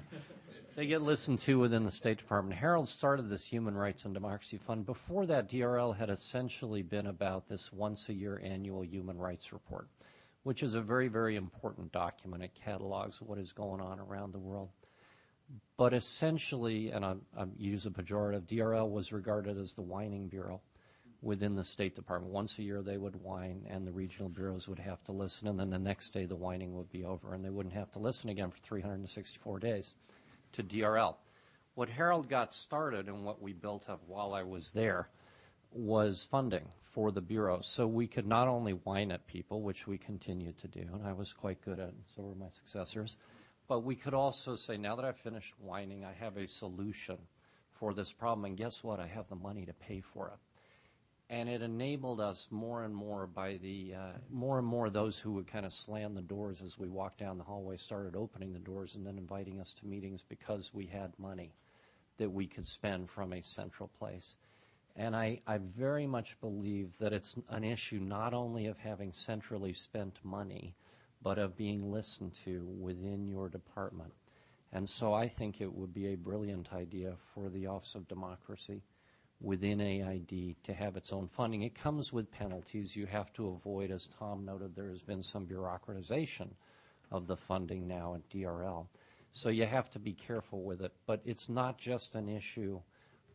S3: They get listened to within the State Department. Harold started this Human Rights and Democracy Fund. Before that, DRL had essentially been about this once-a-year annual human rights report, which is a very, very important document. It catalogs what is going on around the world. But essentially, and I use a pejorative, DRL was regarded as the whining bureau within the State Department. Once a year they would whine, and the regional bureaus would have to listen, and then the next day the whining would be over, and they wouldn't have to listen again for 364 days to DRL. What Harold got started and what we built up while I was there was funding for the bureau. So we could not only whine at people, which we continued to do, and I was quite good at it, and so were my successors, but we could also say, now that I've finished whining, I have a solution for this problem, and guess what? I have the money to pay for it. And it enabled us more and more by the more and more those who would kind of slam the doors as we walked down the hallway started opening the doors and then inviting us to meetings because we had money that we could spend from a central place. And I very much believe that it's an issue not only of having centrally spent money, but of being listened to within your department. And so I think it would be a brilliant idea for the Office of Democracy within AID to have its own funding. It comes with penalties. You have to avoid, as Tom noted, there has been some bureaucratization of the funding now at DRL. So you have to be careful with it. But it's not just an issue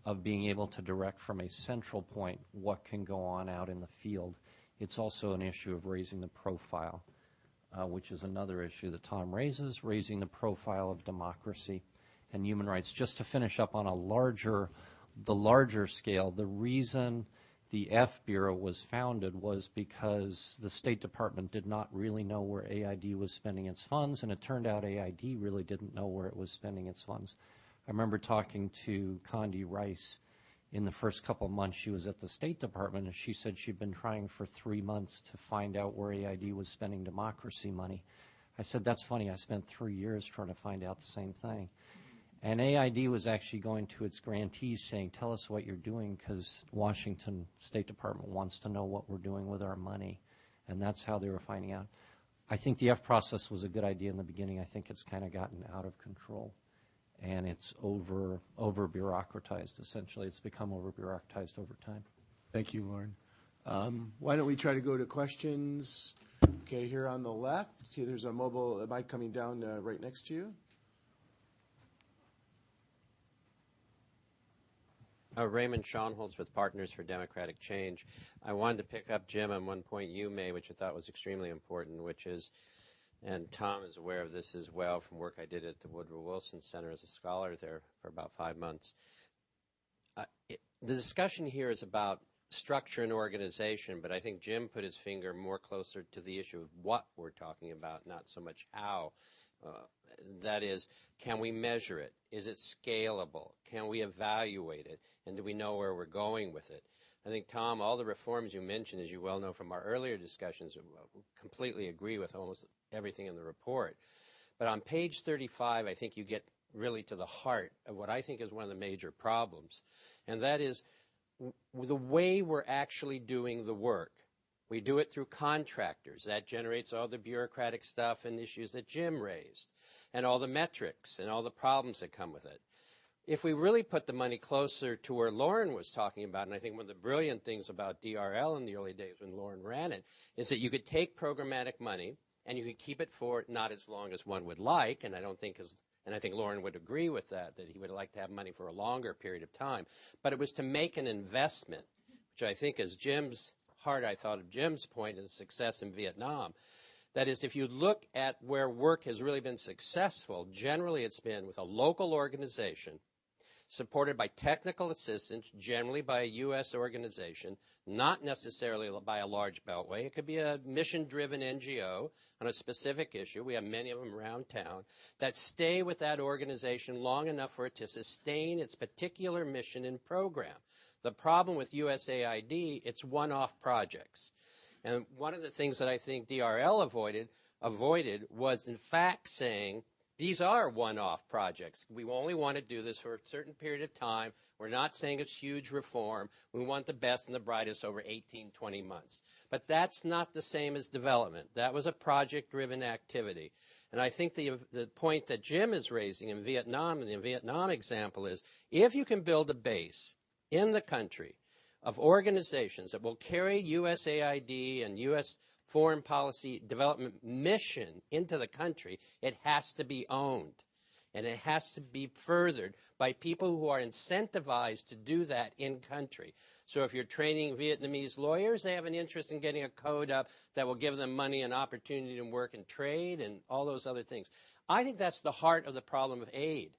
S3: of being able to direct from a central point what can go on out in the field. It's also an issue of raising the profile which is another issue that Tom raises, raising the profile of democracy and human rights. Just to finish up on the larger scale, the reason the F Bureau was founded was because the State Department did not really know where AID was spending its funds, and it turned out AID really didn't know where it was spending its funds. I remember talking to Condi Rice in the first couple of months she was at the State Department, and she said she'd been trying for 3 months to find out where AID was spending democracy money. I said, that's funny, I spent 3 years trying to find out the same thing. And AID was actually going to its grantees saying, tell us what you're doing, because Washington State Department wants to know what we're doing with our money. And that's how they were finding out. I think the F process was a good idea in the beginning. I think it's kind of gotten out of control. And it's over-bureaucratized, essentially. It's become over-bureaucratized over time.
S1: Thank you, Lauren. Why don't we try to go to questions? Okay, here on the left. Here, there's a mobile mic coming down right next to you.
S6: Raymond Schonholz with Partners for Democratic Change. I wanted to pick up, Jim, on one point you made, which I thought was extremely important, which is, and Tom is aware of this as well from work I did at the Woodrow Wilson Center as a scholar there for about 5 months. The discussion here is about structure and organization, but I think Jim put his finger more closer to the issue of what we're talking about, not so much how. That is, can we measure it? Is it scalable? Can we evaluate it? And do we know where we're going with it? I think, Tom, all the reforms you mentioned, as you well know from our earlier discussions, completely agree with almost everything in the report. But on page 35, I think you get really to the heart of what I think is one of the major problems, and that is the way we're actually doing the work. We do it through contractors. That generates all the bureaucratic stuff and issues that Jim raised, and all the metrics and all the problems that come with it. If we really put the money closer to where Lauren was talking about, and I think one of the brilliant things about DRL in the early days when Lauren ran it, is that you could take programmatic money and you could keep it for not as long as one would like, and I think Lauren would agree with that he would like to have money for a longer period of time. But it was to make an investment, which I think is Jim's heart, I thought of Jim's point of the success in Vietnam. That is, if you look at where work has really been successful, generally it's been with a local organization supported by technical assistance, generally by a U.S. organization, not necessarily by a large beltway. It could be a mission-driven NGO on a specific issue. We have many of them around town that stay with that organization long enough for it to sustain its particular mission and program. The problem with USAID, it's one-off projects. And one of the things that I think DRL avoided was, in fact, saying, these are one-off projects. We only want to do this for a certain period of time. We're not saying it's huge reform. We want the best and the brightest over 18, 20 months. But that's not the same as development. That was a project-driven activity. And I think the point that Jim is raising in Vietnam, and the Vietnam example is, if you can build a base in the country of organizations that will carry USAID and U.S. foreign policy development mission into the country, it has to be owned. And it has to be furthered by people who are incentivized to do that in country. So if you're training Vietnamese lawyers, they have an interest in getting a code up that will give them money and opportunity to work and trade and all those other things. I think that's the heart of the problem of aid.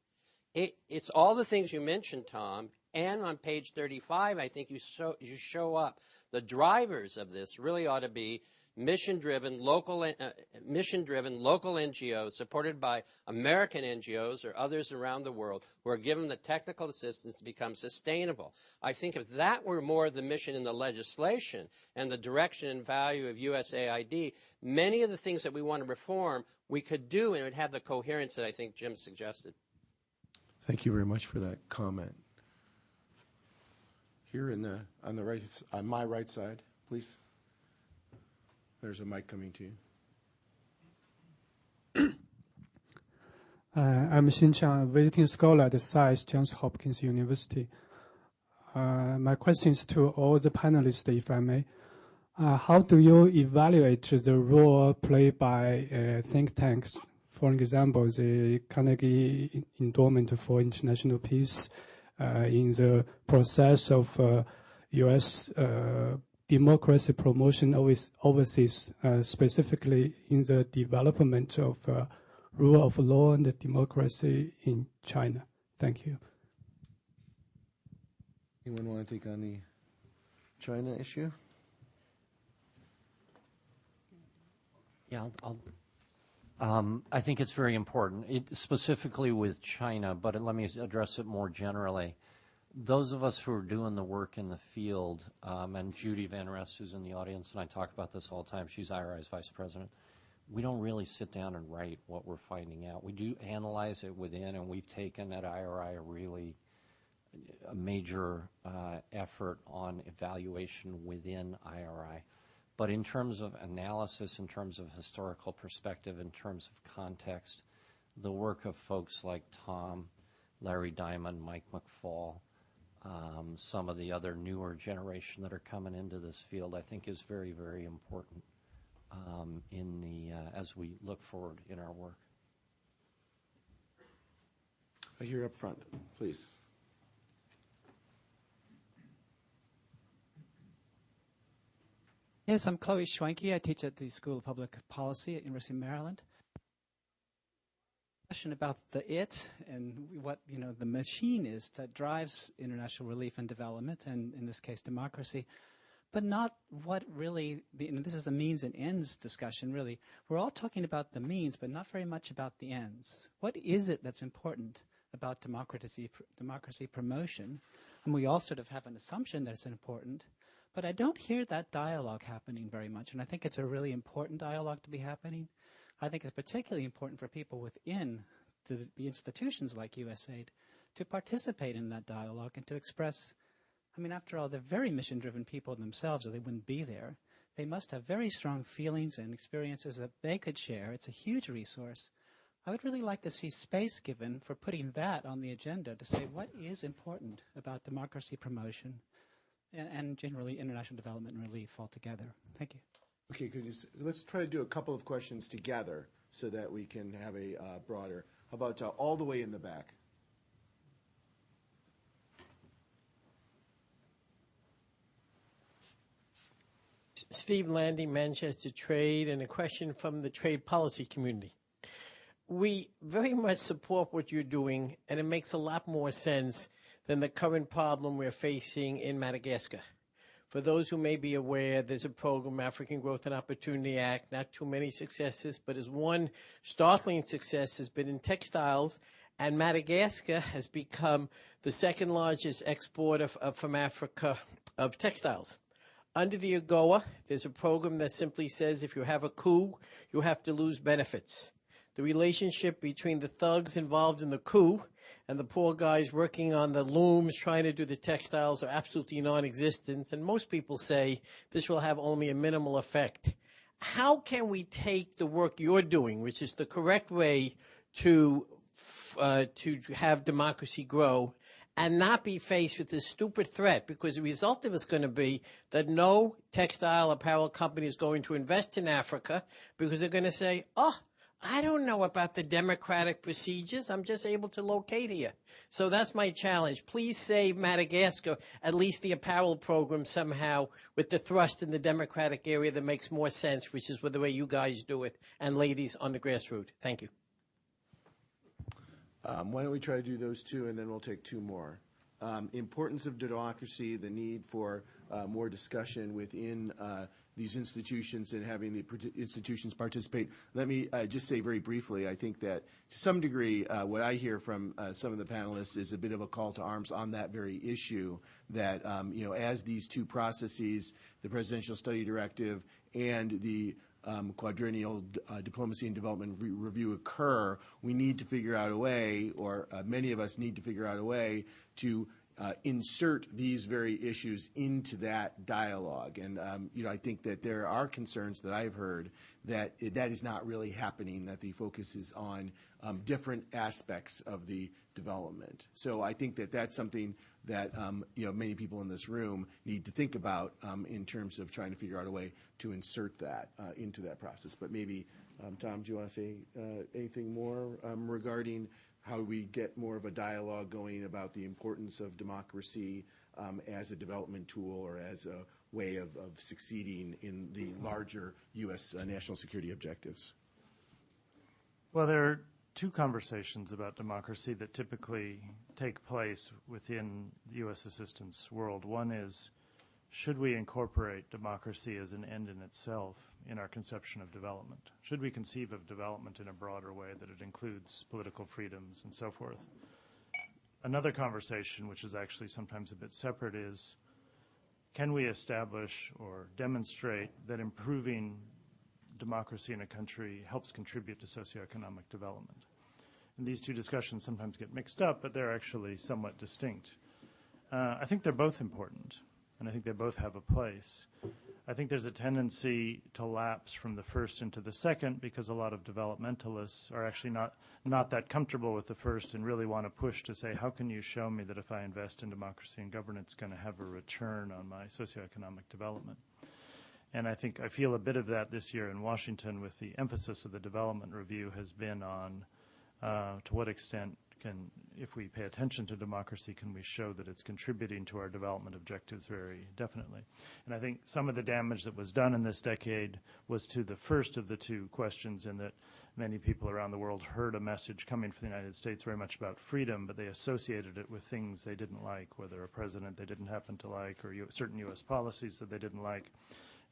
S6: It's all the things you mentioned, Tom, and on page 35, I think you show up. The drivers of this really ought to be mission-driven local NGOs supported by American NGOs or others around the world who are given the technical assistance to become sustainable. I think if that were more of the mission in the legislation and the direction and value of USAID, many of the things that we want to reform we could do, and it would have the coherence that I think Jim suggested.
S1: Thank you very much for that comment. Here on my right side, please. There's a mic coming to you.
S7: I'm Xin Chang, a visiting scholar at SAIS, Johns Hopkins University. My question is to all the panelists, if I may. How do you evaluate the role played by think tanks, for example, the Carnegie Endowment for International Peace, in the process of U.S. democracy promotion overseas, specifically in the development of rule of law and the democracy in China? Thank you.
S1: Anyone want to take on the China issue?
S3: Yeah, I think it's very important, specifically with China, but let me address it more generally. Those of us who are doing the work in the field, and Judy Van Rest, who's in the audience, and I talk about this all the time, she's IRI's vice president, we don't really sit down and write what we're finding out. We do analyze it within, and we've taken at IRI a major effort on evaluation within IRI. But in terms of analysis, in terms of historical perspective, in terms of context, the work of folks like Tom, Larry Diamond, Mike McFall, some of the other newer generation that are coming into this field, I think is very, very important as we look forward in our work.
S1: Right here up front, please.
S8: Yes, I'm Chloe Schwenke. I teach at the School of Public Policy at University of Maryland. Question about the it and what the machine is that drives international relief and development, and in this case democracy, but not what really this is the means and ends discussion. Really, we're all talking about the means, but not very much about the ends. What is it that's important about democracy promotion? And we all sort of have an assumption that it's important. But I don't hear that dialogue happening very much, and I think it's a really important dialogue to be happening. I think it's particularly important for people within the institutions like Usaid to participate in that dialogue and to express, after all, they're very mission-driven people themselves, or they wouldn't be there. They must have very strong feelings and experiences that they could share. It's a huge resource. I would really like to see space given for putting that on the agenda to say what is important about democracy promotion and generally international development and relief altogether. Thank you.
S1: Okay, let's try to do a couple of questions together so that we can have a broader. How about all the way in the back?
S9: Steve Landy, Manchester Trade, and a question from the trade policy community. We very much support what you're doing, and it makes a lot more sense than the current problem we're facing in Madagascar. For those who may be aware, there's a program, African Growth and Opportunity Act, not too many successes, but as one startling success has been in textiles, and Madagascar has become the second largest exporter from Africa of textiles. Under the AGOA, there's a program that simply says if you have a coup, you have to lose benefits. The relationship between the thugs involved in the coup and the poor guys working on the looms trying to do the textiles are absolutely non-existent, and most people say this will have only a minimal effect. How can we take the work you're doing, which is the correct way to have democracy grow, and not be faced with this stupid threat? Because the result of it's going to be that no textile apparel company is going to invest in Africa because they're going to say, I don't know about the democratic procedures. I'm just able to locate here. So that's my challenge. Please save Madagascar, at least the apparel program somehow, with the thrust in the democratic area that makes more sense, which is the way you guys do it, and ladies on the grassroots. Thank you.
S1: Why don't we try to do those two, and then we'll take two more. Importance of democracy, the need for more discussion within these institutions and having the institutions participate. Let me just say very briefly, I think that to some degree what I hear from some of the panelists is a bit of a call to arms on that very issue, that as these two processes, the Presidential Study Directive and the quadrennial diplomacy and development review occur, we need to figure out a way, or many of us need to figure out a way to insert these very issues into that dialogue. And I think that there are concerns that I've heard that that is not really happening, that the focus is on different aspects of the development. So I think that that's something that many people in this room need to think about in terms of trying to figure out a way to insert that into that process. But maybe, Tom, do you want to say anything more regarding how we get more of a dialogue going about the importance of democracy as a development tool or as a way of succeeding in the larger U.S. National security objectives?
S2: Well, there are two conversations about democracy that typically take place within the U.S. assistance world. One is, should we incorporate democracy as an end in itself in our conception of development? Should we conceive of development in a broader way that it includes political freedoms and so forth? Another conversation, which is actually sometimes a bit separate, is can we establish or demonstrate that improving democracy in a country helps contribute to socioeconomic development? And these two discussions sometimes get mixed up, but they're actually somewhat distinct. I think they're both important, and I think they both have a place. I think there's a tendency to lapse from the first into the second because a lot of developmentalists are actually not that comfortable with the first and really want to push to say, how can you show me that if I invest in democracy and governance, it's going to have a return on my socioeconomic development? And I think I feel a bit of that this year in Washington with the emphasis of the development review has been on to what extent can, if we pay attention to democracy, can we show that it's contributing to our development objectives very definitely? And I think some of the damage that was done in this decade was to the first of the two questions, in that many people around the world heard a message coming from the United States very much about freedom, but they associated it with things they didn't like, whether a president they didn't happen to like or certain U.S. policies that they didn't like.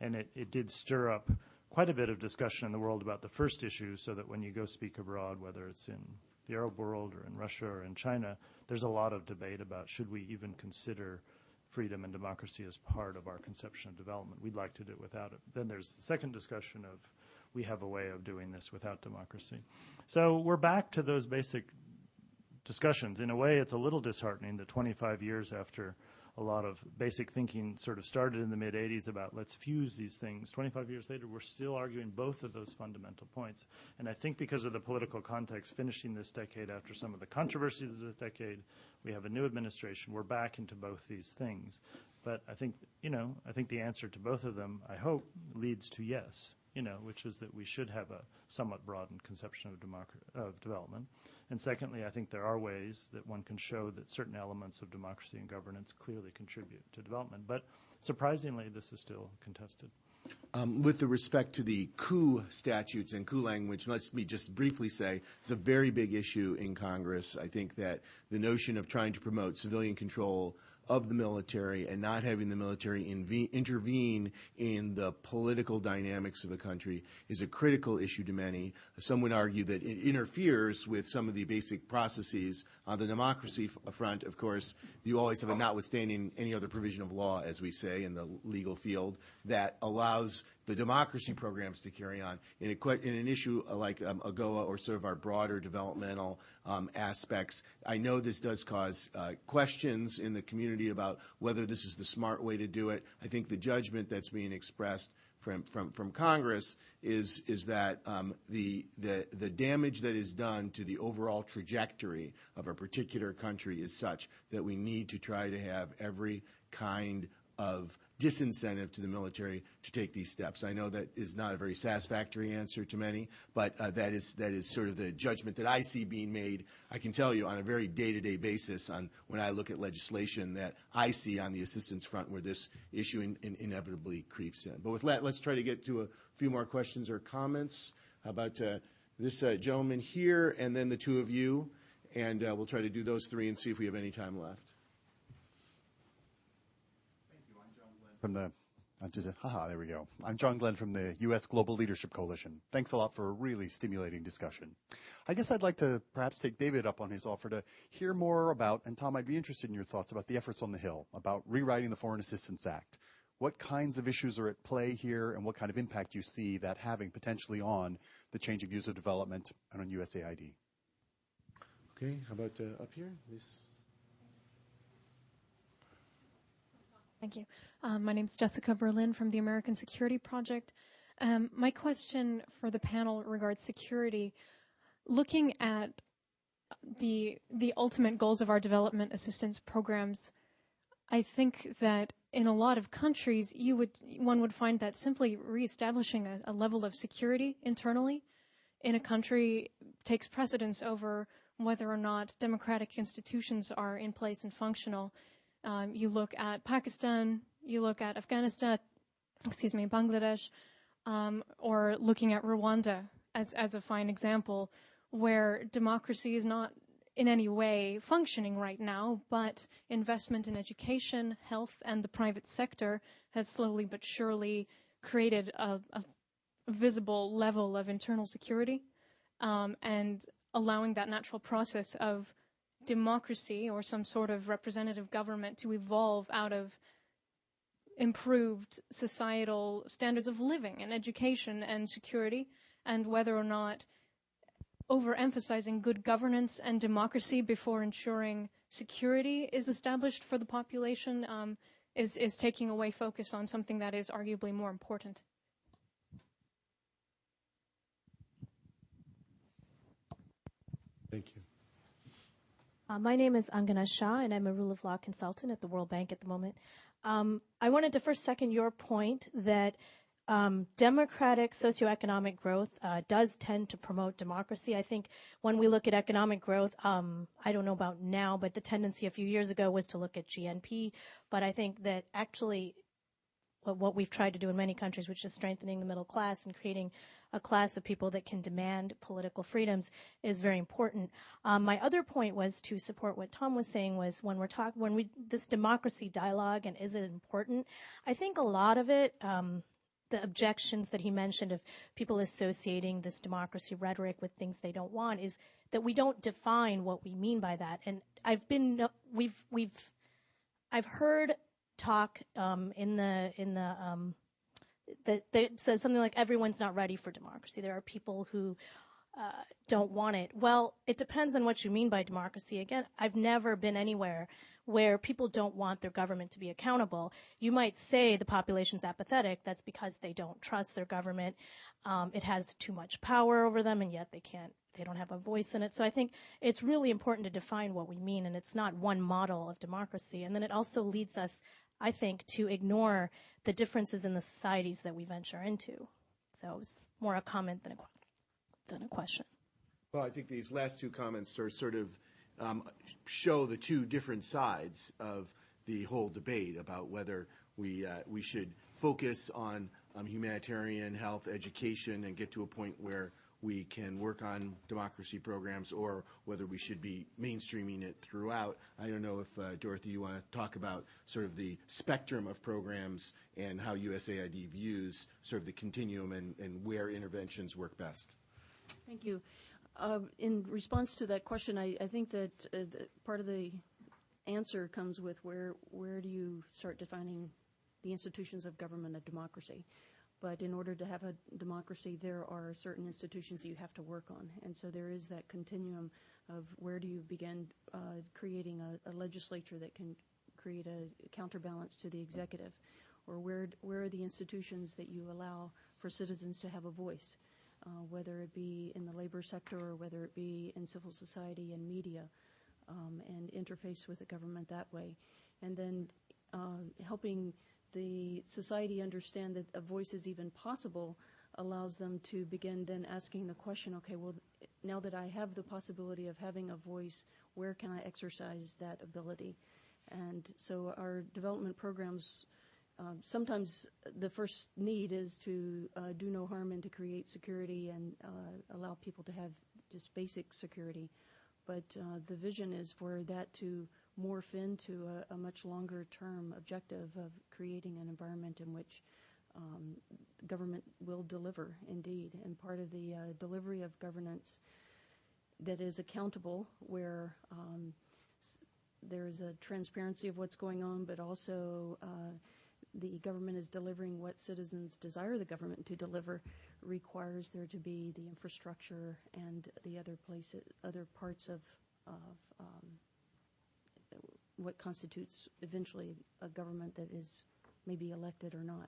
S2: And it did stir up quite a bit of discussion in the world about the first issue, so that when you go speak abroad, whether it's in the Arab world or in Russia or in China, there's a lot of debate about should we even consider freedom and democracy as part of our conception of development. We'd like to do it without it. Then there's the second discussion of we have a way of doing this without democracy. So we're back to those basic discussions. In a way, it's a little disheartening that 25 years after a lot of basic thinking sort of started in the mid-'80s about let's fuse these things. 25 years later, we're still arguing both of those fundamental points. And I think because of the political context finishing this decade after some of the controversies of this decade, we have a new administration. We're back into both these things. But I think, I think the answer to both of them, I hope, leads to yes, which is that we should have a somewhat broadened conception of development. And secondly, I think there are ways that one can show that certain elements of democracy and governance clearly contribute to development. But surprisingly, this is still contested.
S1: With the respect to the coup statutes and coup language, let me just briefly say it's a very big issue in Congress. I think that the notion of trying to promote civilian control of the military and not having the military intervene in the political dynamics of the country is a critical issue to many. Some would argue that it interferes with some of the basic processes. On the democracy front, of course, you always have a notwithstanding any other provision of law, as we say in the legal field, that allows the democracy programs to carry on. In an issue like AGOA or sort of our broader developmental aspects, I know this does cause questions in the community about whether this is the smart way to do it. I think the judgment that's being expressed from Congress is that the damage that is done to the overall trajectory of a particular country is such that we need to try to have every kind of disincentive to the military to take these steps. I know that is not a very satisfactory answer to many, but that is sort of the judgment that I see being made. I can tell you on a very day-to-day basis on when I look at legislation that I see on the assistance front where this issue inevitably creeps in. But with that, let's try to get to a few more questions or comments. How about this gentleman here and then the two of you, and we'll try to do those three and see if we have any time left.
S10: There we go. I'm John Glenn from the U.S. Global Leadership Coalition. Thanks a lot for a really stimulating discussion. I guess I'd like to perhaps take David up on his offer to hear more about, and Tom, I'd be interested in your thoughts about the efforts on the Hill, about rewriting the Foreign Assistance Act. What kinds of issues are at play here, and what kind of impact you see that having potentially on the changing views of development and on USAID?
S1: Okay, how about up here, please?
S11: Thank you. My name is Jessica Berlin from the American Security Project. My question for the panel regards security. Looking at the ultimate goals of our development assistance programs, I think that in a lot of countries, one would find that simply reestablishing a level of security internally in a country takes precedence over whether or not democratic institutions are in place and functional. You look at Pakistan, you look at Afghanistan, Bangladesh, or looking at Rwanda as a fine example, where democracy is not in any way functioning right now, but investment in education, health, and the private sector has slowly but surely created a visible level of internal security, and allowing that natural process of democracy or some sort of representative government to evolve out of improved societal standards of living and education and security, and whether or not overemphasizing good governance and democracy before ensuring security is established for the population is taking away focus on something that is arguably more important.
S1: Thank you.
S12: My name is Angana Shah, and I'm a rule of law consultant at the World Bank at the moment. I wanted to first second your point that democratic socioeconomic growth does tend to promote democracy. I think when we look at economic growth, I don't know about now, but the tendency a few years ago was to look at GNP. But I think that actually what we've tried to do in many countries, which is strengthening the middle class and creating a class of people that can demand political freedoms, is very important. My other point was to support what Tom was saying was this democracy dialogue and is it important? I think a lot of it, the objections that he mentioned of people associating this democracy rhetoric with things they don't want, is that we don't define what we mean by that. And I've heard talk that says something like everyone's not ready for democracy. There are people who don't want it. Well, it depends on what you mean by democracy. Again, I've never been anywhere where people don't want their government to be accountable. You might say the population's apathetic. That's because they don't trust their government. It has too much power over them, and yet they don't have a voice in it. So I think it's really important to define what we mean, and it's not one model of democracy. And then it also leads us, I think, to ignore the differences in the societies that we venture into. So it's more a comment than a question.
S1: Well, I think these last two comments are sort of show the two different sides of the whole debate about whether we should focus on humanitarian, health, education, and get to a point where we can work on democracy programs, or whether we should be mainstreaming it throughout. I don't know if, Dorothy, you want to talk about sort of the spectrum of programs and how USAID views sort of the continuum and where interventions work best.
S5: Thank you. In response to that question, I think that part of the answer comes with where do you start defining the institutions of government and democracy. But in order to have a democracy, there are certain institutions that you have to work on. And so there is that continuum of where do you begin creating a legislature that can create a counterbalance to the executive, or where are the institutions that you allow for citizens to have a voice, whether it be in the labor sector or whether it be in civil society and media, and interface with the government that way. And then helping the society understand that a voice is even possible allows them to begin then asking the question, okay, well, now that I have the possibility of having a voice, where can I exercise that ability? And so our development programs, sometimes the first need is to do no harm and to create security and allow people to have just basic security. But the vision is for that to morph into a much longer term objective of creating an environment in which government will deliver indeed. And part of the delivery of governance that is accountable, where there's a transparency of what's going on, but also the government is delivering what citizens desire the government to deliver, requires there to be the infrastructure and the other parts of what constitutes eventually a government that is maybe elected or not.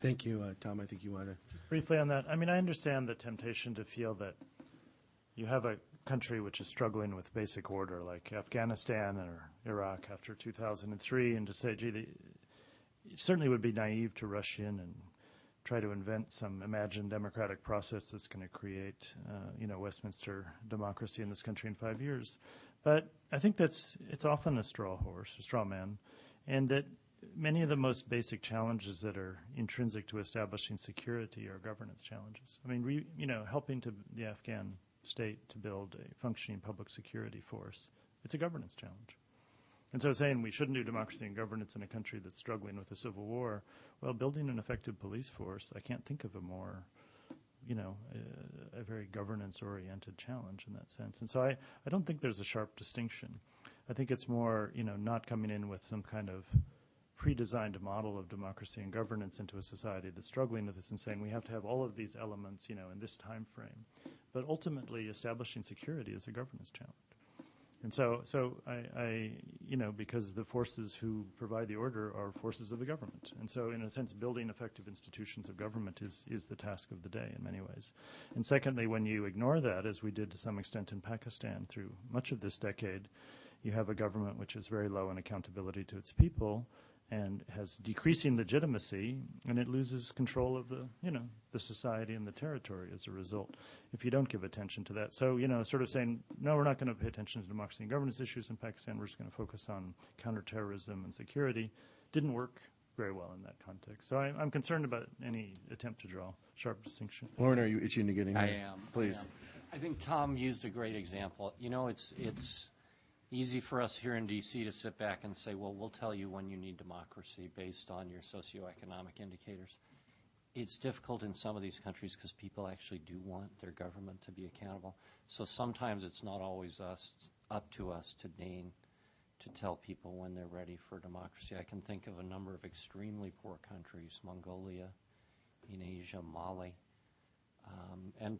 S1: Thank you, Tom. I think you want to...
S2: Briefly on that, I mean, I understand the temptation to feel that you have a country which is struggling with basic order, like Afghanistan or Iraq after 2003, and to say, gee, it certainly would be naive to rush in and try to invent some imagined democratic process that's going to create, Westminster democracy in this country in 5 years. But I think it's often a straw man, and that many of the most basic challenges that are intrinsic to establishing security are governance challenges. I mean, helping the Afghan state to build a functioning public security force, it's a governance challenge. And so saying we shouldn't do democracy and governance in a country that's struggling with a civil war, well, building an effective police force, I can't think of a more, a very governance-oriented challenge in that sense. And so I don't think there's a sharp distinction. I think it's more, not coming in with some kind of pre-designed model of democracy and governance into a society that's struggling with this and saying we have to have all of these elements, in this time frame. But ultimately, establishing security is a governance challenge. And so I because the forces who provide the order are forces of the government. And so in a sense, building effective institutions of government is the task of the day in many ways. And secondly, when you ignore that, as we did to some extent in Pakistan through much of this decade, you have a government which is very low in accountability to its people and has decreasing legitimacy, and it loses control of the society and the territory as a result if you don't give attention to that. So, sort of saying, no, we're not going to pay attention to democracy and governance issues in Pakistan. We're just going to focus on counterterrorism and security didn't work very well in that context. So I'm concerned about any attempt to draw sharp distinction.
S1: Lauren, are you itching to get in here?
S3: I am.
S1: Please.
S3: I think Tom used a great example. It's easy for us here in D.C. to sit back and say, well, we'll tell you when you need democracy based on your socioeconomic indicators. It's difficult in some of these countries because people actually do want their government to be accountable. So sometimes it's not always up to us to deign to tell people when they're ready for democracy. I can think of a number of extremely poor countries, Mongolia, in Asia, Mali, and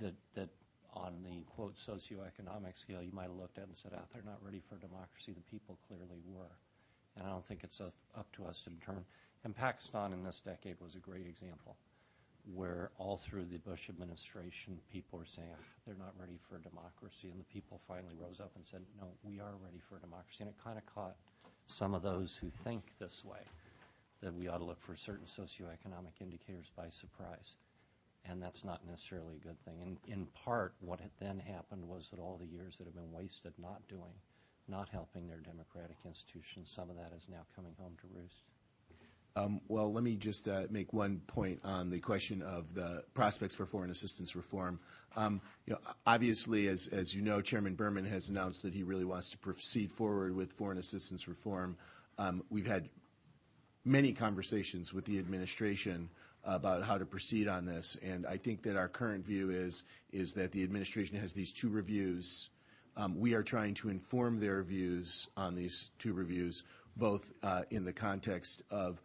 S3: that on the, quote, socioeconomic scale, you might have looked at and said, they're not ready for democracy. The people clearly were. And I don't think it's up to us to determine. And Pakistan in this decade was a great example where all through the Bush administration, people were saying, they're not ready for democracy. And the people finally rose up and said, no, we are ready for democracy. And it kind of caught some of those who think this way, that we ought to look for certain socioeconomic indicators by surprise. And that's not necessarily a good thing. And in part, what had then happened was that all the years that have been wasted not helping their democratic institutions, some of that is now coming home to roost.
S1: Well, let me just make one point on the question of the prospects for foreign assistance reform. Obviously, as you know, Chairman Berman has announced that he really wants to proceed forward with foreign assistance reform. We've had many conversations with the administration about how to proceed on this, and I think that our current view is that the administration has these two reviews. We are trying to inform their views on these two reviews, both in the context of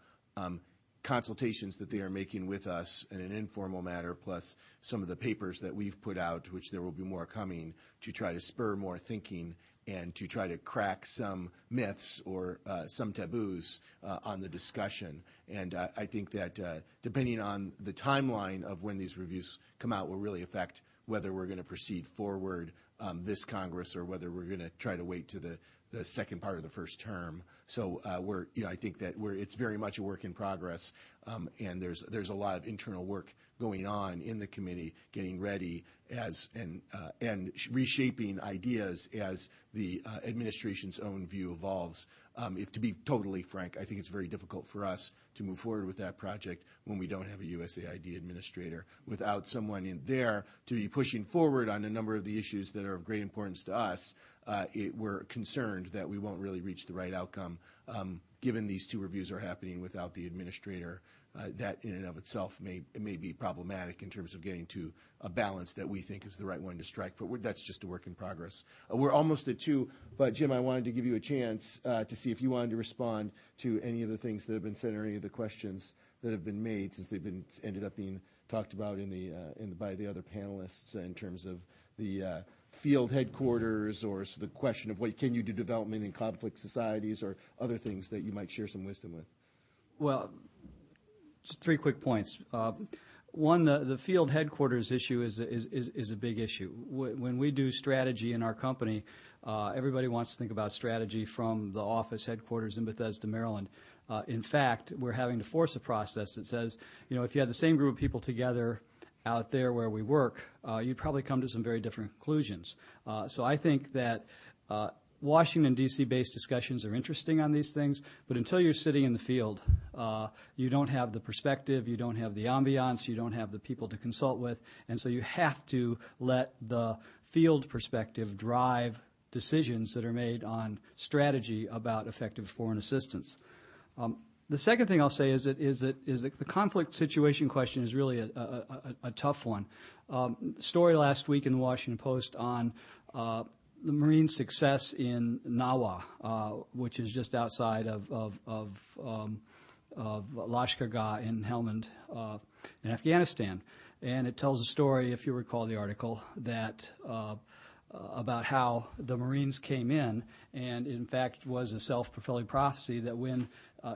S1: consultations that they are making with us in an informal matter, plus some of the papers that we've put out, which there will be more coming, to try to spur more thinking and to try to crack some myths or some taboos on the discussion. And I think that depending on the timeline of when these reviews come out will really affect whether we're going to proceed forward this Congress or whether we're going to try to wait to the second part of the first term. So I think that it's very much a work in progress, and there's a lot of internal work going on in the committee, getting ready and reshaping ideas as the administration's own view evolves. To be totally frank, I think it's very difficult for us to move forward with that project when we don't have a USAID administrator. Without someone in there to be pushing forward on a number of the issues that are of great importance to us, we're concerned that we won't really reach the right outcome. Given these two reviews are happening without the administrator, that in and of itself may be problematic in terms of getting to a balance that we think is the right one to strike. But that's just a work in progress. We're almost at 2, but Jim, I wanted to give you a chance to see if you wanted to respond to any of the things that have been said or any of the questions that have been made, since they've ended up being talked about by the other panelists in terms of the field headquarters, or the question of what can you do development in conflict societies, or other things that you might share some wisdom with.
S4: Well, just 3 quick points. One, the field headquarters issue is a big issue. When we do strategy in our company, everybody wants to think about strategy from the office headquarters in Bethesda, Maryland. In fact, we're having to force a process that says, if you had the same group of people together out there where we work, you'd probably come to some very different conclusions. So I think that Washington, D.C.-based discussions are interesting on these things, but until you're sitting in the field, you don't have the perspective, you don't have the ambiance, you don't have the people to consult with, and so you have to let the field perspective drive decisions that are made on strategy about effective foreign assistance. The second thing I'll say is that the conflict situation question is really a tough one. Story last week in the Washington Post on the Marine success in Nawa, which is just outside of Lashkar in Helmand in Afghanistan. And it tells a story, if you recall the article, that about how the Marines came in, and in fact was a self-fulfilling prophecy that when,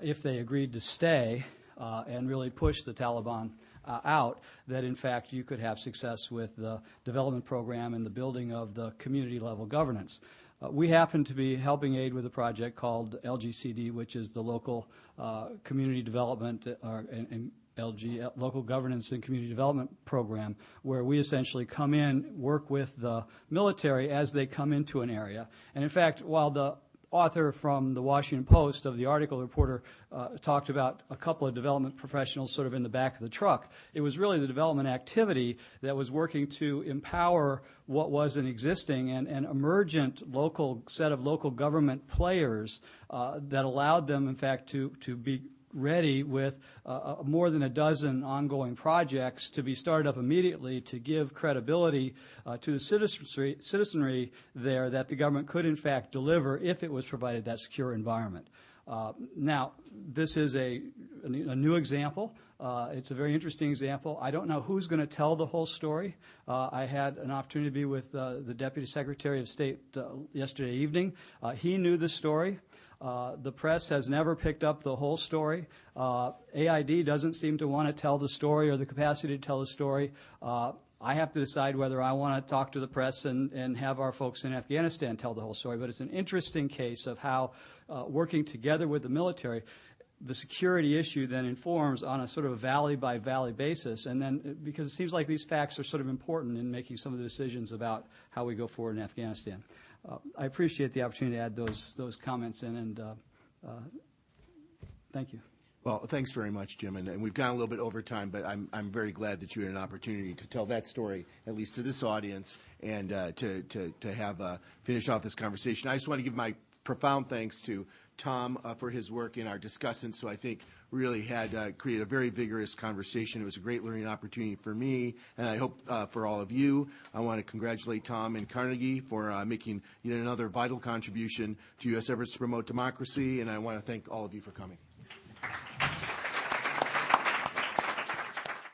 S4: if they agreed to stay and really push the Taliban out, that in fact you could have success with the development program and the building of the community-level governance. We happen to be helping aid with a project called LGCD, which is the local community development and local governance and community development program, where we essentially come in, work with the military as they come into an area. And in fact, while the author from the Washington Post of the article, the reporter, talked about a couple of development professionals sort of in the back of the truck, it was really the development activity that was working to empower what was an existing and emergent local set of local government players that allowed them, in fact, to be ready with more than a dozen ongoing projects to be started up immediately to give credibility to the citizenry there that the government could in fact deliver if it was provided that secure environment. Now, this is a new example. It's a very interesting example. I don't know who's going to tell the whole story. I had an opportunity to be with the Deputy Secretary of State yesterday evening. He knew the story. The press has never picked up the whole story. AID doesn't seem to want to tell the story or the capacity to tell the story. I have to decide whether I want to talk to the press and have our folks in Afghanistan tell the whole story. But it's an interesting case of how working together with the military, the security issue then informs on a sort of valley-by-valley basis. And then because it seems like these facts are sort of important in making some of the decisions about how we go forward in Afghanistan. I appreciate the opportunity to add those comments in, and thank you.
S1: Well, thanks very much, Jim. And we've gone a little bit over time, but I'm very glad that you had an opportunity to tell that story, at least to this audience, and to have finish off this conversation. I just want to give my profound thanks to Tom for his work in our discussants, who I think really had created a very vigorous conversation. It was a great learning opportunity for me, and I hope for all of you. I want to congratulate Tom and Carnegie for making yet another vital contribution to U.S. efforts to promote democracy, and I want to thank all of you for coming.